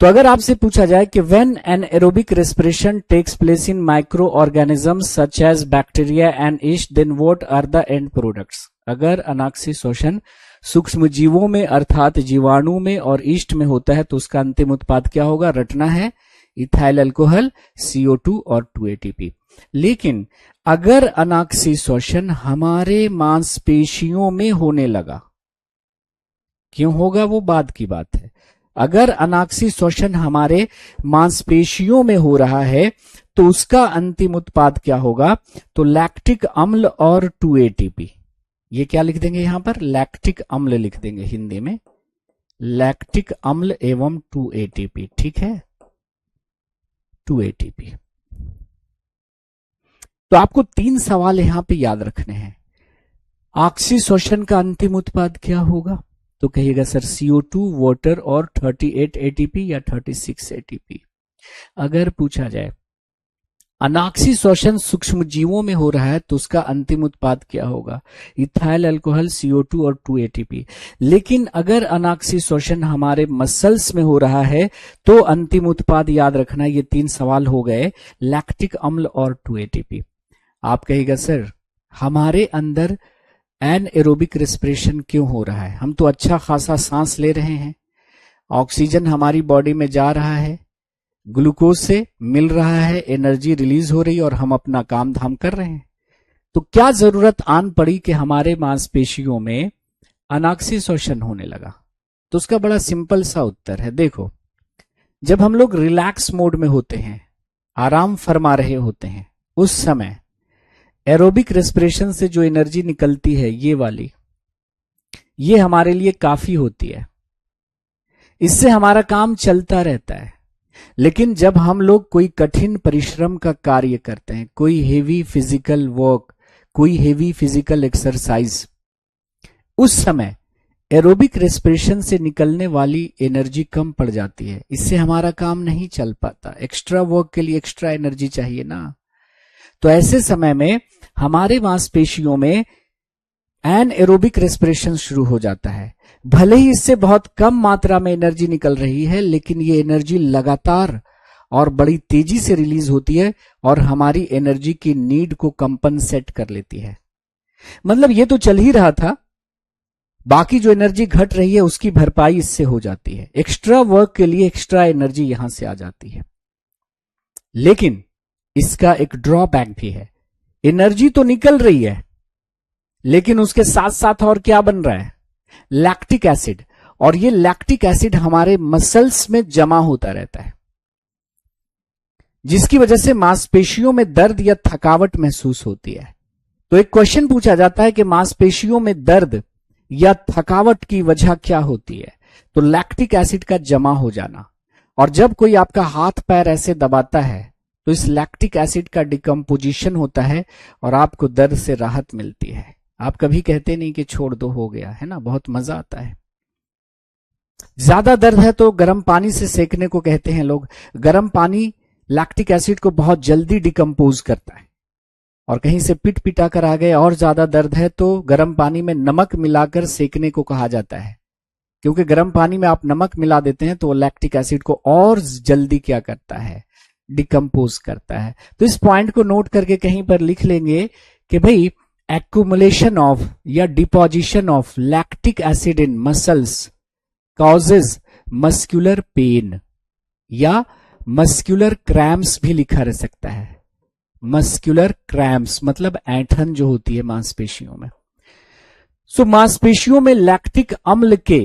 तो अगर आपसे पूछा जाए कि when anaerobic respiration takes place in microorganisms such as bacteria and yeast, then what are the end products? अगर अनाक्सी श्वसन सूक्ष्म जीवों में अर्थात जीवाणु में और ईस्ट में होता है तो उसका अंतिम उत्पाद क्या होगा? रटना है इथाइल अल्कोहल, CO2 और 2 ATP। लेकिन अगर अनाक्सी श्वसन हमारे मांसपेशियों में होने लगा, क्यों होगा वो बाद की बात है। अगर अनाक्सी श्वसन हमारे मांसपेशियों में हो रहा है तो उसका अंतिम उत्पाद क्या होगा? तो लैक्टिक अम्ल और 2 ATP। ये क्या लिख देंगे यहां पर? लैक्टिक अम्ल लिख देंगे हिंदी में, लैक्टिक अम्ल एवं 2 ATP। ठीक है, 2 ATP। तो आपको 3 सवाल यहां पे याद रखने हैं। ऑक्सी श्वसन का अंतिम उत्पाद क्या होगा? तो कहिएगा सर CO2, वाटर और 38 ATP या 36 ATP। अगर पूछा जाए अनाक्सी श्वसन सूक्ष्म जीवों में हो रहा है तो उसका अंतिम उत्पाद क्या होगा? इथाइल अल्कोहल, CO2 और 2 ATP। लेकिन अगर अनाक्सी श्वसन हमारे मसल्स में हो रहा है तो अंतिम उत्पाद याद रखना, ये 3 सवाल हो गए, लैक्टिक अम्ल और 2 ATP। आप कहिएगा सर हमारे अंदर एनएरोबिक रेस्पिरेशन क्यों हो रहा है? हम तो अच्छा खासा सांस ले रहे हैं, ऑक्सीजन हमारी बॉडी में जा रहा है, ग्लूकोज से मिल रहा है, एनर्जी रिलीज हो रही है और हम अपना काम धाम कर रहे हैं, तो क्या जरूरत आन पड़ी कि हमारे मांसपेशियों में अनाक्सी श्वसन होने लगा? तो उसका बड़ा सिंपल सा उत्तर है, देखो जब हम लोग रिलैक्स मोड में होते हैं, आराम फरमा रहे होते हैं, उस समय एरोबिक रेस्पिरेशन से जो एनर्जी निकलती है ये वाली, ये हमारे लिए काफी होती है, इससे हमारा काम चलता रहता है। लेकिन जब हम लोग कोई कठिन परिश्रम का कार्य करते हैं, कोई हेवी फिजिकल वर्क, कोई हेवी फिजिकल एक्सरसाइज, उस समय एरोबिक रेस्पिरेशन से निकलने वाली एनर्जी कम पड़ जाती है, इससे हमारा काम नहीं चल पाता। एक्स्ट्रा वर्क के लिए एक्स्ट्रा एनर्जी चाहिए ना, तो ऐसे समय में हमारे मांसपेशियों में एनएरोबिक रेस्पिरेशन शुरू हो जाता है। भले ही इससे बहुत कम मात्रा में एनर्जी निकल रही है, लेकिन ये एनर्जी लगातार और बड़ी तेजी से रिलीज होती है और हमारी एनर्जी की नीड को कंपनसेट कर लेती है। मतलब ये तो चल ही रहा था, बाकी जो एनर्जी घट रही है उसकी भरपाई इससे हो जाती है। एक्स्ट्रा वर्क के लिए एक्स्ट्रा एनर्जी यहां से आ जाती है। लेकिन इसका एक ड्रॉबैक भी है, एनर्जी तो निकल रही है लेकिन उसके साथ साथ और क्या बन रहा है? लैक्टिक एसिड, और ये लैक्टिक एसिड हमारे मसल्स में जमा होता रहता है, जिसकी वजह से मांसपेशियों में दर्द या थकावट महसूस होती है। तो एक क्वेश्चन पूछा जाता है कि मांसपेशियों में दर्द या थकावट की वजह क्या होती है? तो लैक्टिक एसिड का जमा हो जाना। और जब कोई आपका हाथ पैर ऐसे दबाता है तो इस लैक्टिक एसिड का डिकम्पोजिशन होता है और आपको दर्द से राहत मिलती है। आप कभी कहते नहीं कि छोड़ दो हो गया, है ना, बहुत मजा आता है। ज्यादा दर्द है तो गर्म पानी से सेकने को कहते हैं लोग। गर्म पानी लैक्टिक एसिड को बहुत जल्दी डिकम्पोज करता है। और कहीं से पिट पिटा कर आ गए और ज्यादा दर्द है तो गर्म पानी में नमक मिलाकर सेकने को कहा जाता है, क्योंकि गर्म पानी में आप नमक मिला देते हैं तो वो लैक्टिक एसिड को और जल्दी क्या करता है? डिकम्पोज करता है। तो इस पॉइंट को नोट करके कहीं पर लिख लेंगे कि भाई accumulation of या deposition of lactic acid in muscles causes muscular pain या muscular cramps भी लिखा रह सकता है। muscular cramps मतलब ऐंठन जो होती है मांसपेशियों में। सो मांसपेशियों में लैक्टिक अम्ल के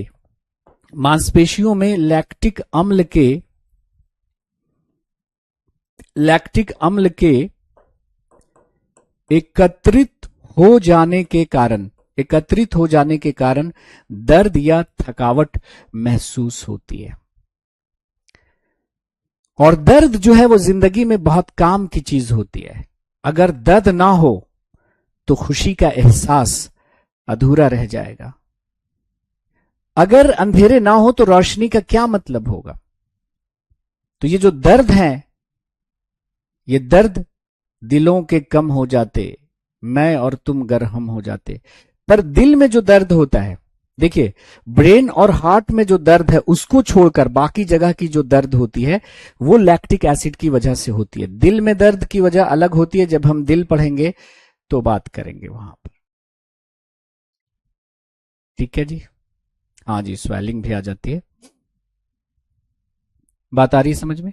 एकत्रित हो जाने के कारण दर्द या थकावट महसूस होती है। और दर्द जो है वो जिंदगी में बहुत काम की चीज होती है। अगर दर्द ना हो तो खुशी का एहसास अधूरा रह जाएगा। अगर अंधेरे ना हो तो रोशनी का क्या मतलब होगा? तो ये जो दर्द है, ये दर्द दिलों के कम हो जाते, मैं और तुम गरहम हो जाते। पर दिल में जो दर्द होता है, देखिए ब्रेन और हार्ट में जो दर्द है उसको छोड़कर बाकी जगह की जो दर्द होती है वो लैक्टिक एसिड की वजह से होती है। दिल में दर्द की वजह अलग होती है, जब हम दिल पढ़ेंगे तो बात करेंगे वहां पर। ठीक है जी, हाँ जी, स्वेलिंग भी आ जाती है। बात आ रही है समझ में?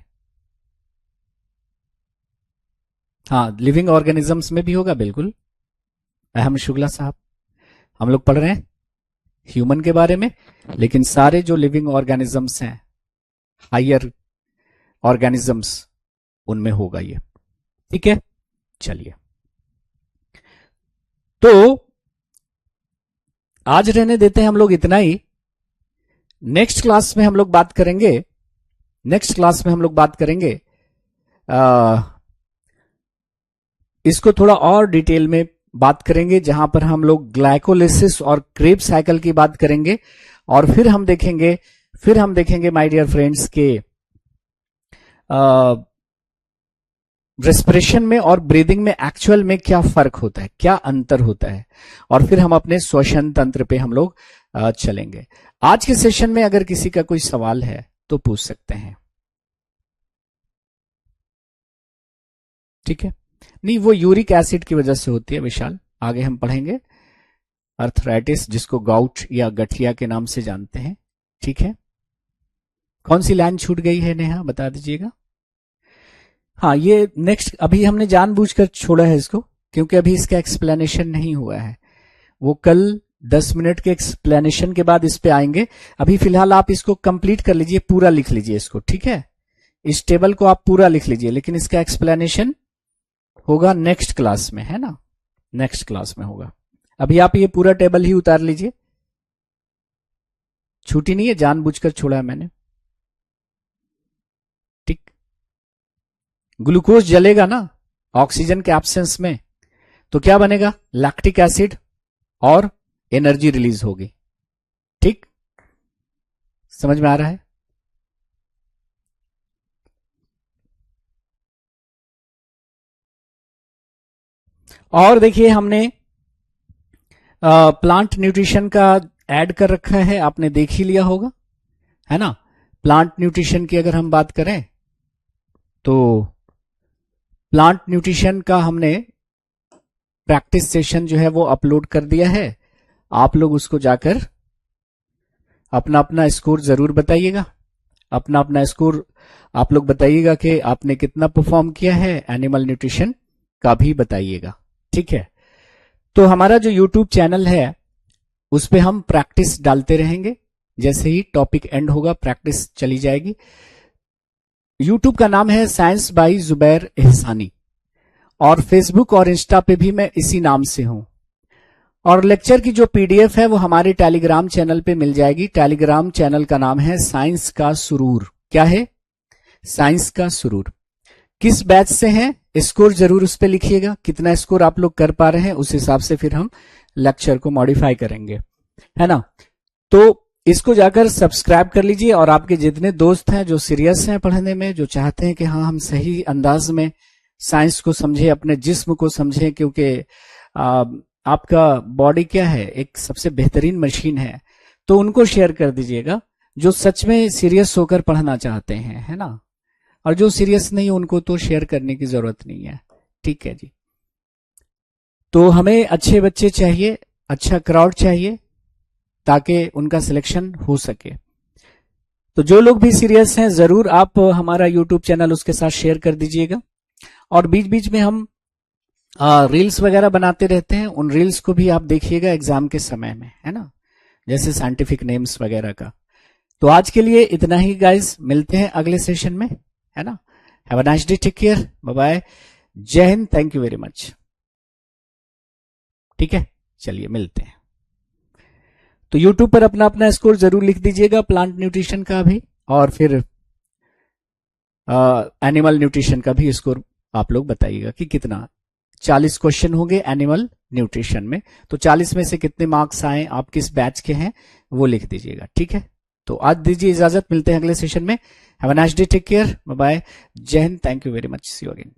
हाँ, लिविंग ऑर्गेनिजम्स में भी होगा, बिल्कुल। अहम शुक्ला साहब, हम लोग पढ़ रहे हैं ह्यूमन के बारे में, लेकिन सारे जो लिविंग ऑर्गेनिजम्स हैं, हायर ऑर्गेनिजम्स, उनमें होगा ये। ठीक है, चलिए तो आज रहने देते हैं हम लोग इतना ही। नेक्स्ट क्लास में हम लोग बात करेंगे इसको थोड़ा और डिटेल में बात करेंगे, जहां पर हम लोग ग्लाइकोलिसिस और क्रेब्स साइकिल की बात करेंगे। और फिर हम देखेंगे माय डियर फ्रेंड्स के रेस्पिरेशन में और ब्रीदिंग में एक्चुअल में क्या फर्क होता है, क्या अंतर होता है, और फिर हम अपने श्वसन तंत्र पे हम लोग चलेंगे। आज के सेशन में अगर किसी का कोई सवाल है तो पूछ सकते हैं, ठीक है। नहीं, वो यूरिक एसिड की वजह से होती है विशाल, आगे हम पढ़ेंगे। अर्थराइटिस, जिसको गाउट या गठिया के नाम से जानते हैं, ठीक है। कौन सी लाइन छूट गई है नेहा, बता दीजिएगा। हाँ, ये नेक्स्ट, अभी हमने जानबूझकर छोड़ा है इसको क्योंकि अभी इसका एक्सप्लेनेशन नहीं हुआ है। वो कल 10 मिनट के एक्सप्लेनेशन के बाद इस पे आएंगे। अभी फिलहाल आप इसको कंप्लीट कर लीजिए, पूरा लिख लीजिए इसको, ठीक है। इस टेबल को आप पूरा लिख लीजिए, लेकिन इसका एक्सप्लेनेशन होगा नेक्स्ट क्लास में, है ना, नेक्स्ट क्लास में होगा। अभी आप ये पूरा टेबल ही उतार लीजिए, छूटी नहीं है, जानबूझकर छोड़ा है मैंने, ठीक। ग्लूकोज जलेगा ना ऑक्सीजन के एब्सेंस में, तो क्या बनेगा, लैक्टिक एसिड और एनर्जी रिलीज होगी, ठीक। समझ में आ रहा है। और देखिए हमने प्लांट न्यूट्रिशन का ऐड कर रखा है, आपने देख ही लिया होगा, है ना। प्लांट न्यूट्रिशन की अगर हम बात करें तो प्लांट न्यूट्रिशन का हमने प्रैक्टिस सेशन जो है वो अपलोड कर दिया है। आप लोग उसको जाकर अपना अपना स्कोर जरूर बताइएगा, अपना अपना स्कोर आप लोग बताइएगा कि आपने कितना परफॉर्म किया है। एनिमल न्यूट्रिशन का भी बताइएगा, ठीक है। तो हमारा जो यूट्यूब चैनल है उस पे हम प्रैक्टिस डालते रहेंगे, जैसे ही टॉपिक एंड होगा प्रैक्टिस चली जाएगी। यूट्यूब का नाम है साइंस बाय जुबैर एहसानी, और फेसबुक और इंस्टा पे भी मैं इसी नाम से हूं। और लेक्चर की जो पीडीएफ है वो हमारे टेलीग्राम चैनल पे मिल जाएगी। टेलीग्राम चैनल का नाम है साइंस का सुरूर। क्या है, साइंस का सुरूर। किस बैच से हैं, स्कोर जरूर उस पे लिखिएगा, कितना स्कोर आप लोग कर पा रहे हैं, उस हिसाब से फिर हम लेक्चर को मॉडिफाई करेंगे, है ना। तो इसको जाकर सब्सक्राइब कर लीजिए, और आपके जितने दोस्त हैं जो सीरियस हैं पढ़ने में, जो चाहते हैं कि हाँ हम सही अंदाज में साइंस को समझे, अपने जिस्म को समझे, क्योंकि आपका बॉडी क्या है, एक सबसे बेहतरीन मशीन है, तो उनको शेयर कर दीजिएगा जो सच में सीरियस होकर पढ़ना चाहते हैं, है ना। और जो सीरियस नहीं उनको तो शेयर करने की जरूरत नहीं है, ठीक है जी। तो हमें अच्छे बच्चे चाहिए, अच्छा क्राउड चाहिए, ताकि उनका सिलेक्शन हो सके। तो जो लोग भी सीरियस हैं जरूर आप हमारा यूट्यूब चैनल उसके साथ शेयर कर दीजिएगा। और बीच बीच में हम रील्स वगैरह बनाते रहते हैं, उन रील्स को भी आप देखिएगा एग्जाम के समय में, है ना, जैसे साइंटिफिक नेम्स वगैरह का। तो आज के लिए इतना ही गाइस, मिलते हैं अगले सेशन में, है ना। Have a nice day, take care, bye bye, जय हिंद, थैंक यू वेरी मच, ठीक है। चलिए मिलते हैं। तो YouTube पर अपना अपना स्कोर जरूर लिख दीजिएगा, प्लांट न्यूट्रिशन का भी, और फिर एनिमल न्यूट्रिशन का भी स्कोर आप लोग बताइएगा कि कितना। 40 क्वेश्चन होंगे एनिमल न्यूट्रिशन में, तो 40 में से कितने मार्क्स आए, आप किस बैच के हैं वो लिख दीजिएगा, ठीक है। तो आज दीजिए इजाजत, मिलते हैं अगले सेशन में। Have a nice day, take care, bye bye, जय हिंद, thank you very much, see you again.